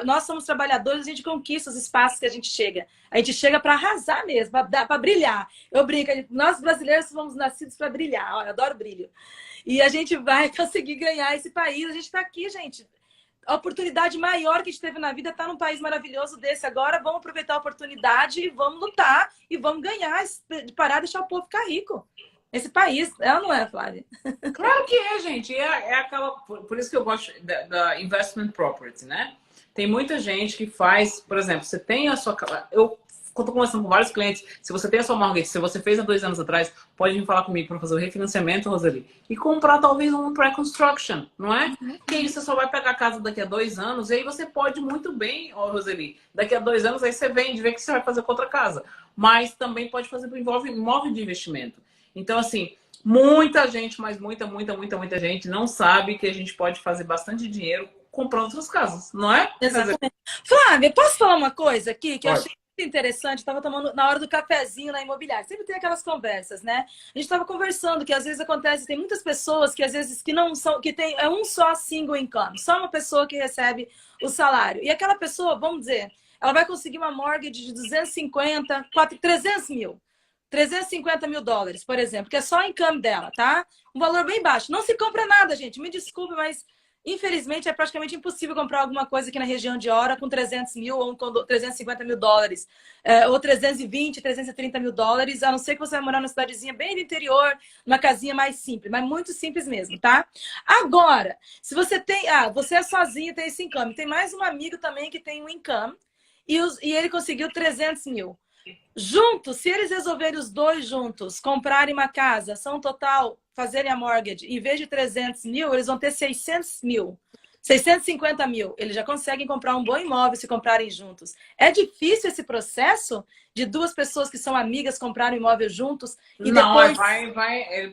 nós somos trabalhadores, a gente conquista os espaços que a gente chega. A gente chega para arrasar mesmo, para brilhar. Eu brinco, nós brasileiros somos nascidos para brilhar. Olha, eu adoro brilho. E a gente vai conseguir ganhar esse país. A gente está aqui, gente. A oportunidade maior que a gente teve na vida está num país maravilhoso desse. Agora vamos aproveitar a oportunidade e vamos lutar e vamos ganhar, parar de deixar o povo ficar rico. Esse país, ela não é, Flávia? Claro que é, gente. Por isso que eu gosto da investment property, né? Tem muita gente que faz, por exemplo, você tem a sua... Quando eu conversando com vários clientes, se você tem a sua mortgage, se você fez há 2 anos atrás, pode vir falar comigo para fazer o refinanciamento, Roseli, e comprar talvez um pré-construction, não é? Que aí você só vai pegar a casa daqui a 2 anos, e aí você pode muito bem, Roseli, daqui a 2 anos aí você vende, vê o que você vai fazer com outra casa. Mas também pode fazer para imóvel de investimento. Então, assim, muita gente, mas muita gente não sabe que a gente pode fazer bastante dinheiro comprando outras casas, não é? Exatamente. Flávia, posso falar uma coisa aqui que eu achei muito interessante? Estava tomando na hora do cafezinho na imobiliária. Sempre tem aquelas conversas, né? A gente estava conversando que às vezes acontece, tem muitas pessoas que às vezes que não são, que tem um só single income, só uma pessoa que recebe o salário. E aquela pessoa, vamos dizer, ela vai conseguir uma mortgage de 250, 300 mil. 350 mil dólares, por exemplo, que é só o income dela, tá? Um valor bem baixo. Não se compra nada, gente. Me desculpe, mas infelizmente é praticamente impossível comprar alguma coisa aqui na região de Ora com 300 mil ou com 350 mil dólares. Ou 320, 330 mil dólares, a não ser que você vai morar numa cidadezinha bem do interior, numa casinha mais simples, mas muito simples mesmo, tá? Agora, se você tem... você é sozinho, tem esse income. Tem mais um amigo também que tem um income e ele conseguiu 300 mil. Juntos, se eles resolverem os dois juntos, comprarem uma casa, são total, fazerem a mortgage, em vez de 300 mil, eles vão ter 600 mil. 650 mil. Eles já conseguem comprar um bom imóvel se comprarem juntos. É difícil esse processo de 2 pessoas que são amigas comprarem um imóvel juntos e não, depois...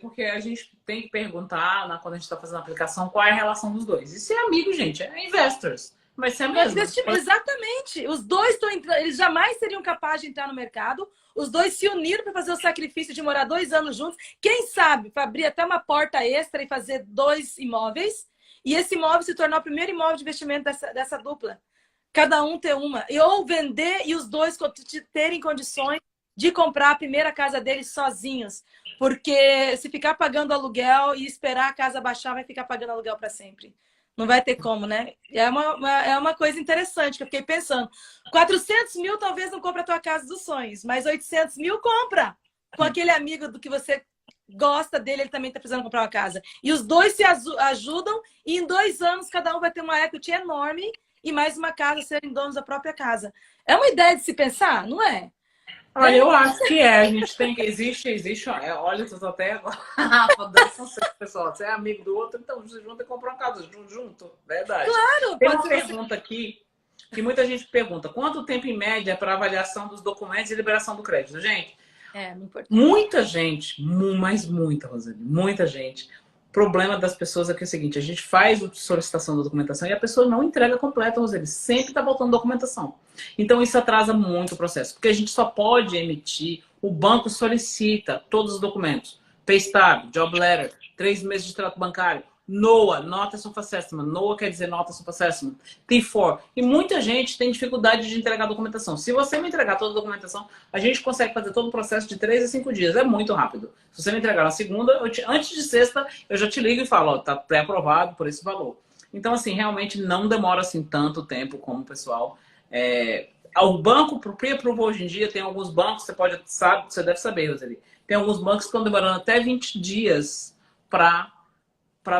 porque a gente tem que perguntar, quando a gente está fazendo a aplicação, qual é a relação dos dois. E se é amigo, gente, é investors. Vai ser a mesma. Exatamente. Os dois estão entrando, eles jamais seriam capazes de entrar no mercado. Os dois se uniram para fazer o sacrifício de morar 2 anos juntos. Quem sabe, para abrir até uma porta extra e fazer 2 imóveis. E esse imóvel se tornar o primeiro imóvel de investimento dessa dupla. Cada um ter uma. Ou vender e os dois terem condições de comprar a primeira casa deles sozinhos. Porque se ficar pagando aluguel e esperar a casa baixar, vai ficar pagando aluguel para sempre. Não vai ter como, né? É uma coisa interessante que eu fiquei pensando. 400 mil talvez não compra a tua casa dos sonhos, mas 800 mil compra com aquele amigo do que você gosta dele, ele também está precisando comprar uma casa. E os dois se ajudam e em 2 anos cada um vai ter uma equity enorme e mais uma casa, serem donos da própria casa. É uma ideia de se pensar, não é? Olha, eu acho que é. A gente tem. Existe. Olha, eu tô até agora. Pessoal, você é amigo do outro, então se junta e compra uma casa junto. Verdade. Claro, Tem uma pergunta aqui que muita gente pergunta: quanto tempo em média para avaliação dos documentos e liberação do crédito? Gente, muita gente, mas muita, Rosane, muita gente. O problema das pessoas é que é o seguinte: a gente faz a solicitação da documentação e a pessoa não entrega completa, Rosane. Sempre está faltando documentação. Então, isso atrasa muito o processo, porque a gente só pode emitir, o banco solicita todos os documentos. Pay stub, job letter, 3 meses de extrato bancário, NOA, Notice of Assessment. NOA quer dizer Notice of Assessment. T4. E muita gente tem dificuldade de entregar a documentação. Se você me entregar toda a documentação, a gente consegue fazer todo o processo de 3 a 5 dias. É muito rápido. Se você me entregar na segunda, antes de sexta, eu já te ligo e falo, ó, tá pré-aprovado por esse valor. Então, assim, realmente não demora assim tanto tempo como o pessoal. O banco, pro pre-approval hoje em dia, tem alguns bancos, você deve saber, Roseli, tem alguns bancos que estão demorando até 20 dias para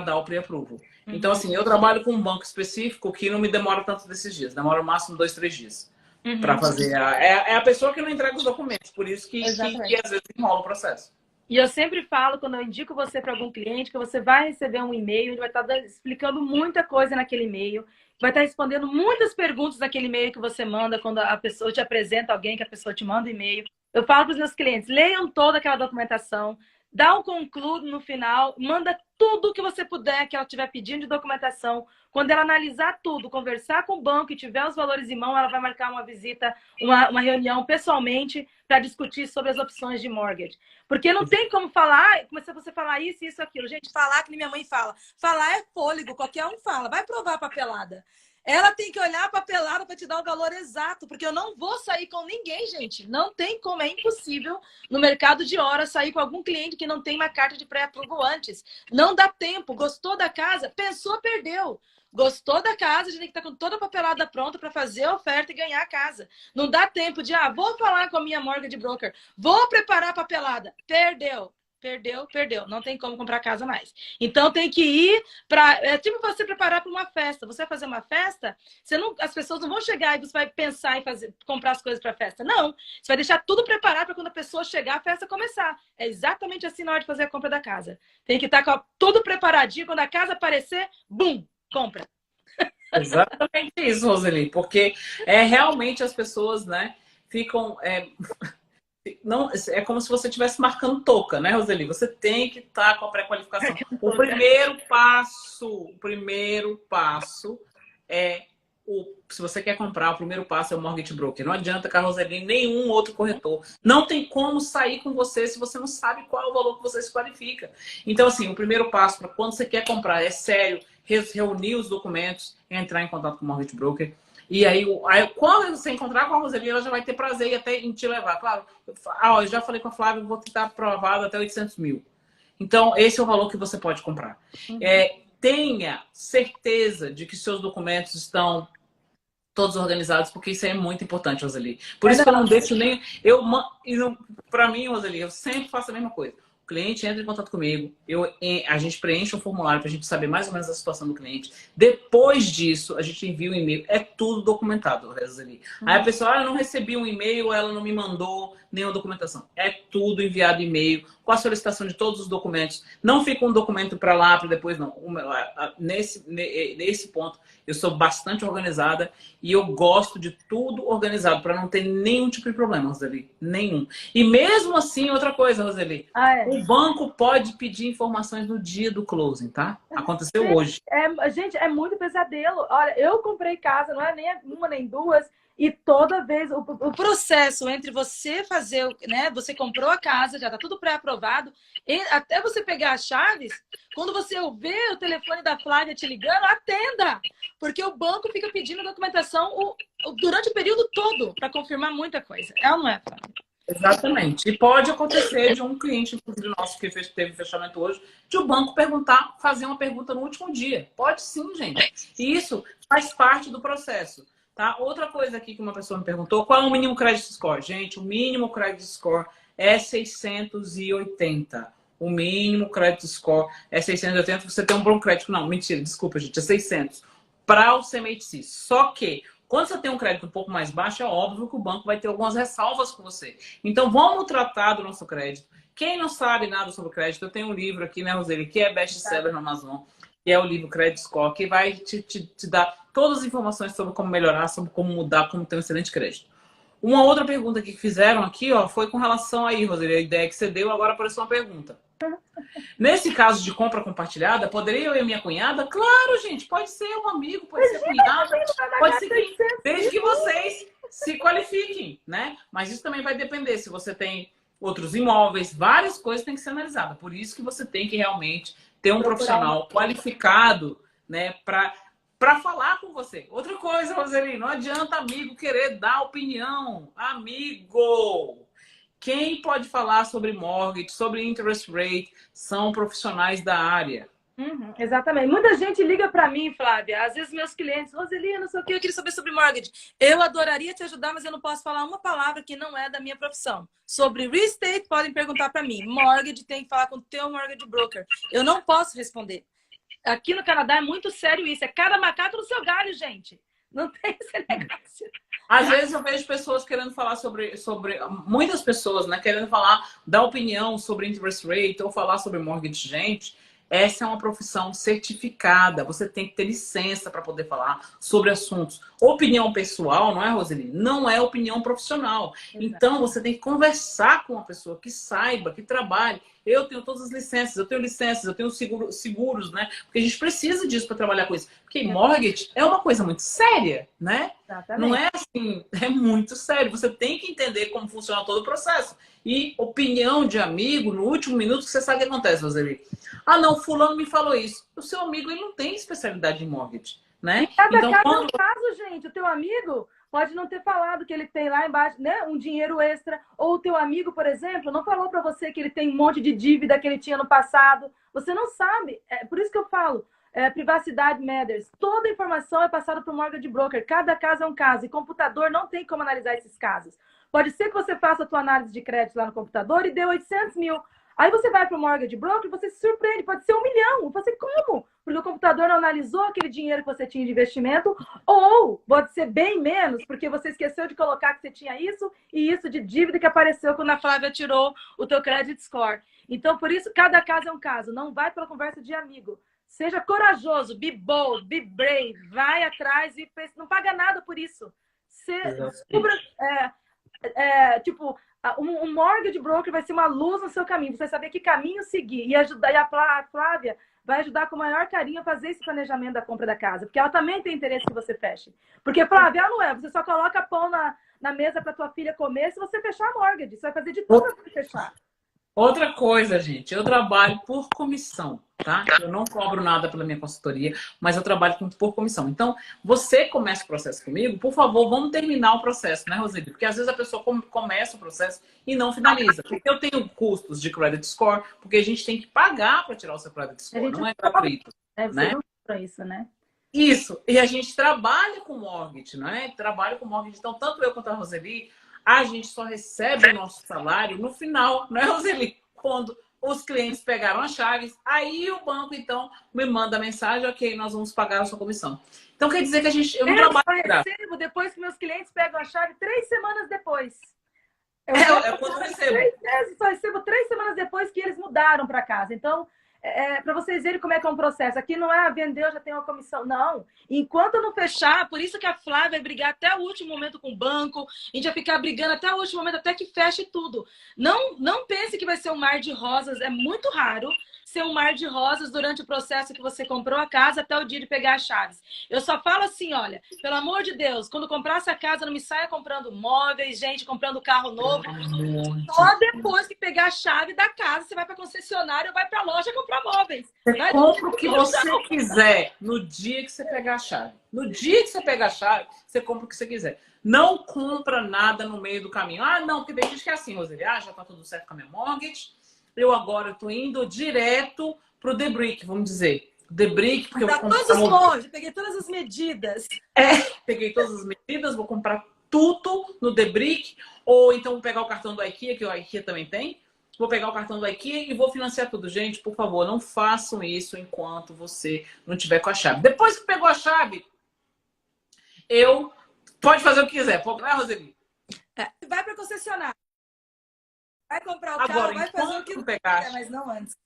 dar o pre-approval. Então, assim, eu trabalho com um banco específico que não me demora tanto desses dias. Demora no máximo 2, 3 dias para fazer. É a pessoa que não entrega os documentos. Por isso que às vezes enrola o processo. E eu sempre falo, quando eu indico você para algum cliente, que você vai receber um e-mail, ele vai estar explicando muita coisa naquele e-mail, vai estar respondendo muitas perguntas naquele e-mail que você manda quando a pessoa te apresenta alguém, que a pessoa te manda um e-mail. Eu falo para os meus clientes, leiam toda aquela documentação, dá um conclude no final, manda tudo que você puder, que ela estiver pedindo de documentação. Quando ela analisar tudo, conversar com o banco e tiver os valores em mão, ela vai marcar uma visita, uma reunião pessoalmente para discutir sobre as opções de mortgage. Porque não tem como falar, começar você falar isso, aquilo. Gente, falar que minha mãe fala. Falar é fôlego, qualquer um fala. Vai provar a papelada. Ela tem que olhar a papelada para te dar o valor exato, porque eu não vou sair com ninguém, gente. Não tem como, é impossível no mercado de horas sair com algum cliente que não tem uma carta de pré-approval antes. Não dá tempo. Gostou da casa? Pensou, perdeu. Gostou da casa, a gente tem que estar com toda a papelada pronta para fazer a oferta e ganhar a casa. Não dá tempo de, vou falar com a minha mortgage broker, vou preparar a papelada. Perdeu. Perdeu. Não tem como comprar casa mais. Então tem que ir para... É tipo você preparar para uma festa. Você vai fazer uma festa, as pessoas não vão chegar e você vai pensar em comprar as coisas para a festa. Não. Você vai deixar tudo preparado para quando a pessoa chegar, a festa começar. É exatamente assim na hora de fazer a compra da casa. Tem que estar com tudo preparadinho. Quando a casa aparecer, bum, compra. Exatamente isso, Roseli. Porque realmente as pessoas, né, ficam... Não, é como se você estivesse marcando touca, né, Roseli? Você tem que estar com a pré-qualificação. O primeiro passo é se você quer comprar, o primeiro passo é o mortgage broker. Não adianta que a Roseli nenhum outro corretor. Não tem como sair com você se você não sabe qual é o valor que você se qualifica. Então, assim, o primeiro passo para quando você quer comprar é sério, reunir os documentos, entrar em contato com o mortgage broker. E aí, quando você encontrar com a Roseli, ela já vai ter prazer em te levar. Claro, eu já falei com a Flávia, vou tentar aprovado até 800 mil. Então, esse é o valor que você pode comprar. Tenha certeza de que seus documentos estão todos organizados, porque isso é muito importante, Roseli. Por isso que eu não deixo nem... Para mim, Roseli, eu sempre faço a mesma coisa. O cliente entra em contato comigo, a gente preenche um formulário para a gente saber mais ou menos a situação do cliente. Depois disso, a gente envia um e-mail. É tudo documentado, Roseli. Aí a pessoa, eu não recebi um e-mail, ela não me mandou nenhuma documentação. É tudo enviado e-mail, com a solicitação de todos os documentos. Não fica um documento para lá, para depois, não. Nesse ponto, eu sou bastante organizada e eu gosto de tudo organizado, para não ter nenhum tipo de problema, Roseli. Nenhum. E mesmo assim, outra coisa, Roseli. O banco pode pedir informações no dia do closing, tá? Aconteceu hoje. Gente, é muito pesadelo. Olha, eu comprei casa, não é nem uma nem duas, e toda vez o processo entre você fazer, né? Você comprou a casa, já tá tudo pré-aprovado, até você pegar as chaves, quando você vê o telefone da Flávia te ligando, atenda! Porque o banco fica pedindo documentação durante o período todo para confirmar muita coisa. É ou não é, Flávia? Exatamente. E pode acontecer de um cliente, inclusive nosso, que teve fechamento hoje, de o banco fazer uma pergunta no último dia. Pode sim, gente. E isso faz parte do processo. Tá? Outra coisa aqui que uma pessoa me perguntou, qual é o mínimo credit score? Gente, o mínimo credit score é 680. O mínimo crédito score é 680, você tem um bom crédito. Não, mentira, desculpa, gente, é 600 para o CMHC. Só que, quando você tem um crédito um pouco mais baixo, é óbvio que o banco vai ter algumas ressalvas com você. Então, vamos tratar do nosso crédito. Quem não sabe nada sobre crédito, eu tenho um livro aqui, né, Roseli, que é best-seller no Amazon, que é o livro Credit Score, que vai te dar todas as informações sobre como melhorar, sobre como mudar, como ter um excelente crédito. Uma outra pergunta que fizeram aqui, ó, foi com relação aí, Roseli, a ideia que você deu, agora apareceu uma pergunta. Nesse caso de compra compartilhada, poderia eu e minha cunhada? Claro, gente, pode ser um amigo, pode ser cunhada, pode ser quem, desde que vocês se qualifiquem, né? Mas isso também vai depender se você tem outros imóveis, várias coisas têm que ser analisadas. Por isso que você tem que realmente ter um profissional qualificado, né, para falar com você. Outra coisa, Roseli, não adianta amigo querer dar opinião. Amigo! Quem pode falar sobre mortgage, sobre interest rate, são profissionais da área. Exatamente. Muita gente liga para mim, Flávia. Às vezes meus clientes, Roseli, não sei o que, eu queria saber sobre mortgage. Eu adoraria te ajudar, mas eu não posso falar uma palavra que não é da minha profissão. Sobre real estate, podem perguntar para mim. Mortgage, tem que falar com o teu mortgage broker. Eu não posso responder. Aqui no Canadá é muito sério isso. É cada macaco no seu galho, gente. Não tem esse negócio. Às vezes eu vejo pessoas querendo falar sobre muitas pessoas, né, querendo falar, dar opinião sobre interest rate ou falar sobre mortgage. Gente, essa é uma profissão certificada. Você tem que ter licença para poder falar sobre assuntos. Opinião pessoal, não é, Roseli? Não é opinião profissional. Exato. Então, você tem que conversar com uma pessoa que saiba, que trabalhe. Eu tenho todas as licenças, eu tenho seguros, né? Porque a gente precisa disso para trabalhar com isso. Porque mortgage é uma coisa muito séria, né? Exatamente. Não é assim, é muito sério. Você tem que entender como funciona todo o processo. E opinião de amigo, no último minuto, você sabe o que acontece, Roseli? Ah, não, fulano me falou isso. O seu amigo, ele não tem especialidade em mortgage, né? E cada caso é um caso, gente. O teu amigo pode não ter falado que ele tem lá embaixo, né, um dinheiro extra. Ou o teu amigo, por exemplo, não falou para você que ele tem um monte de dívida que ele tinha no passado. Você não sabe. É por isso que eu falo, privacidade matters. Toda informação é passada para o mortgage broker. Cada caso é um caso. E computador não tem como analisar esses casos. Pode ser que você faça a tua análise de crédito lá no computador e dê 800 mil. Aí você vai para o mortgage broker e você se surpreende. Pode ser 1 milhão. Você como? Porque o computador não analisou aquele dinheiro que você tinha de investimento. Ou pode ser bem menos, porque você esqueceu de colocar que você tinha isso e isso de dívida que apareceu quando a Flávia tirou o teu credit score. Então, por isso, cada caso é um caso. Não vai pela conversa de amigo. Seja corajoso, be bold, be brave. Vai atrás e não paga nada por isso. Tipo, um mortgage broker vai ser uma luz no seu caminho. Você saber que caminho seguir. E ajudar, e a Flávia vai ajudar com o maior carinho a fazer esse planejamento da compra da casa. Porque ela também tem interesse que você feche. Porque, Flávia, ela não é. Você só coloca pão na mesa para tua filha comer se você fechar a mortgage. Você vai fazer de tudo para você fechar. Outra coisa, gente, eu trabalho por comissão, tá? Eu não cobro nada pela minha consultoria, mas eu trabalho por comissão. Então, você começa o processo comigo, por favor, vamos terminar o processo, né, Roseli? Porque às vezes a pessoa começa o processo e não finaliza. Porque eu tenho custos de credit score, porque a gente tem que pagar para tirar o seu credit score, não é gratuito. Você não para isso, né? Isso, e a gente trabalha com mortgage, não é? Trabalha com mortgage. Então, tanto eu quanto a Roseli, a gente só recebe o nosso salário no final, não é, Roseli? Quando os clientes pegaram as chaves, aí o banco, então, me manda a mensagem, ok, nós vamos pagar a sua comissão. Então, quer dizer que eu não trabalho... Eu recebo depois que meus clientes pegam a chave 3 semanas depois. Quando eu recebo. Só recebo 3 semanas depois que eles mudaram para casa. Então, para vocês verem como é que é um processo. Aqui não é vender, eu já tenho uma comissão. Não. Enquanto eu não fechar, por isso que a Flávia vai brigar até o último momento com o banco. A gente vai ficar brigando até o último momento, até que feche tudo. Não pense que vai ser um mar de rosas. É muito raro ser um mar de rosas durante o processo que você comprou a casa até o dia de pegar as chaves. Eu só falo assim, olha, pelo amor de Deus, quando comprar essa casa, não me saia comprando móveis, gente, comprando carro novo. Só depois que pegar a chave da casa, você vai para a concessionária ou vai para a loja comprar móveis. Você compra o que você quiser no dia que você pegar a chave. No dia que você pegar a chave, você compra o que você quiser. Não compra nada no meio do caminho. Ah, não, porque tem gente que é assim, Roseli. Ah, já tá tudo certo com a minha mortgage. Eu agora estou indo direto para o The Brick, vamos dizer. The Brick, porque eu vou comprar... todos longe, peguei todas as medidas. Peguei todas as medidas, vou comprar tudo no The Brick. Ou então vou pegar o cartão do IKEA, que o IKEA também tem. vou pegar o cartão daqui e vou financiar tudo. Gente, por favor, não façam isso enquanto você não tiver com a chave. Depois que pegou a chave, pode fazer o que quiser. Não é, Roseli? Vai para concessionária. Vai comprar o Agora, carro, vai fazer o que pegar, quiser, mas não antes.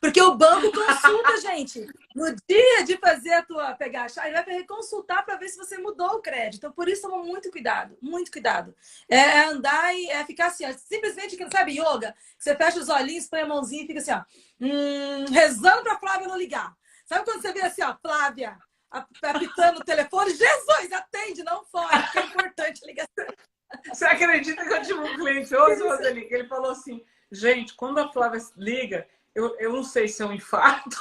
Porque o banco consulta, gente. No dia de fazer pegar a chave, ele vai consultar para ver se você mudou o crédito. Então, por isso, toma muito cuidado, muito cuidado. É andar e ficar assim, ó, simplesmente, sabe, yoga? Você fecha os olhinhos, põe a mãozinha e fica assim, ó, rezando para a Flávia não ligar. Sabe quando você vê assim, ó, Flávia apitando o telefone? Jesus, atende, não foge, porque é importante a ligação. Você acredita que eu tive um cliente hoje, Roseli, que ele falou assim, gente, quando a Flávia liga, eu não sei se é um infarto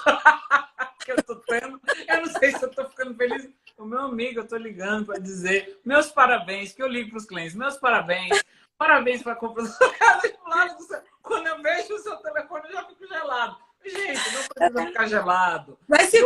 que eu tô tendo, eu não sei se eu tô ficando feliz. O meu amigo, eu tô ligando para dizer meus parabéns, que eu ligo para os clientes, meus parabéns, parabéns para a compra da sua casa. Quando eu vejo o seu telefone, eu já fico gelado. Gente, não precisa ficar gelado. Mas se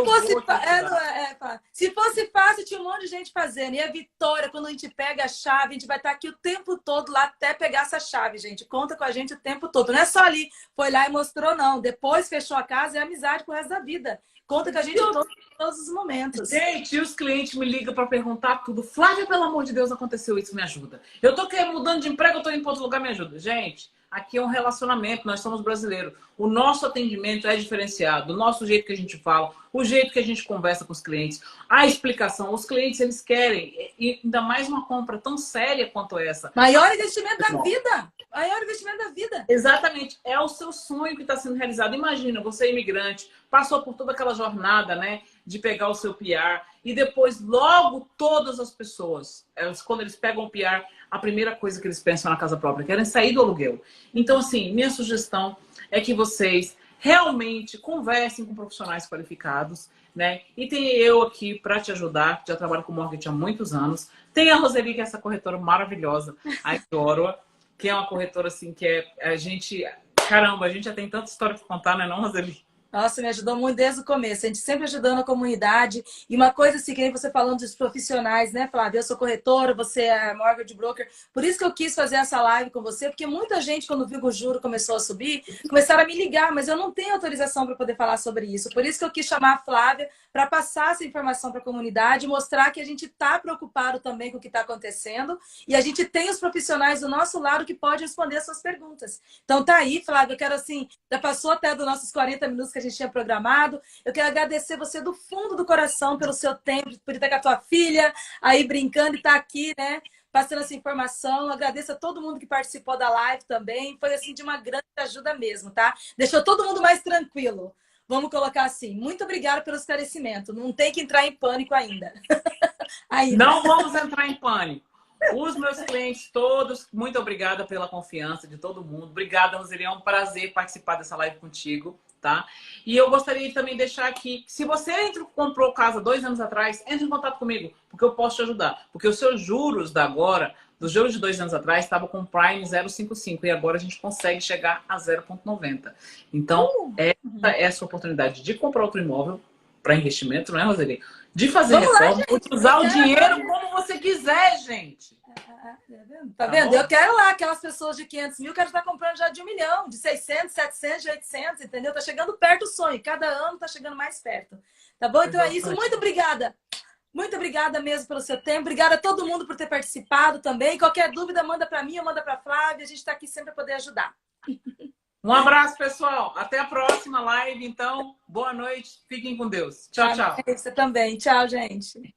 fosse fácil, tinha um monte de gente fazendo. E a Vitória, quando a gente pega a chave, a gente vai estar aqui o tempo todo lá até pegar essa chave, gente. Conta com a gente o tempo todo. Não é só ali, foi lá e mostrou, não. Depois fechou a casa, é amizade pro resto da vida. Conta com a gente em todos os momentos. Gente, e os clientes me ligam para perguntar tudo. Flávia, pelo amor de Deus, aconteceu isso, me ajuda. Eu tô mudando de emprego, eu tô indo para outro lugar, me ajuda. Gente, aqui é um relacionamento, nós somos brasileiros. O nosso atendimento é diferenciado, o nosso jeito que a gente fala, o jeito que a gente conversa com os clientes, a explicação. Os clientes, eles querem, e ainda mais uma compra tão séria quanto essa. Maior investimento da vida. Maior investimento da vida. Exatamente. É o seu sonho que está sendo realizado. Imagina, você é imigrante, passou por toda aquela jornada, né, de pegar o seu PR e depois, logo, todas as pessoas, quando eles pegam o PR, a primeira coisa que eles pensam na casa própria, querem sair do aluguel. Então, assim, minha sugestão é que vocês realmente conversem com profissionais qualificados, né? E tem eu aqui para te ajudar, que já trabalho com mortgage há muitos anos. Tem a Roseli, que é essa corretora maravilhosa, a Adoro, que é uma corretora assim que a gente... Caramba, a gente já tem tanta história para contar, né, não, Roseli? Nossa, me ajudou muito desde o começo. A gente sempre ajudando a comunidade. E uma coisa assim, que nem você falando dos profissionais, né, Flávia? Eu sou corretora, você é mortgage broker. Por isso que eu quis fazer essa live com você, porque muita gente, quando viu que o juro começou a subir, começaram a me ligar, mas eu não tenho autorização para poder falar sobre isso. Por isso que eu quis chamar a Flávia para passar essa informação para a comunidade, mostrar que a gente está preocupado também com o que está acontecendo e a gente tem os profissionais do nosso lado que podem responder as suas perguntas. Então tá aí, Flávia, eu quero assim, já passou até dos nossos 40 minutos que a gente tinha programado. Eu quero agradecer você do fundo do coração pelo seu tempo, por estar com a tua filha aí brincando e estar aqui, né? Passando essa informação. Eu agradeço a todo mundo que participou da live também. Foi assim de uma grande ajuda mesmo, tá? Deixou todo mundo mais tranquilo. Vamos colocar assim. Muito obrigada pelo esclarecimento. Não tem que entrar em pânico ainda. Não vamos entrar em pânico. Os meus clientes todos, muito obrigada pela confiança de todo mundo. Obrigada, Roseli. É um prazer participar dessa live contigo, tá? E eu gostaria de também deixar aqui, se você comprou casa 2 anos atrás, entre em contato comigo, porque eu posso te ajudar. Porque os seus juros da agora, dos juros de 2 anos atrás, estavam com Prime 0,55 e agora a gente consegue chegar a 0,90. Então, essa é a sua oportunidade de comprar outro imóvel para investimento, não é, Roseli? De fazer reforma, de usar o dinheiro como você quiser, gente. Tá vendo? Eu quero lá aquelas pessoas de 500 mil que já tá comprando já de 1 milhão, de 600, 700, de 800, entendeu? Tá chegando perto do sonho. Cada ano tá chegando mais perto. Tá bom? Então é isso. Muito obrigada. Muito obrigada mesmo pelo seu tempo. Obrigada a todo mundo por ter participado também. Qualquer dúvida, manda para mim ou manda para Flávia. A gente tá aqui sempre para poder ajudar. Um abraço, pessoal. Até a próxima live, então. Boa noite. Fiquem com Deus. Tchau, tchau. Você também. Tchau, gente.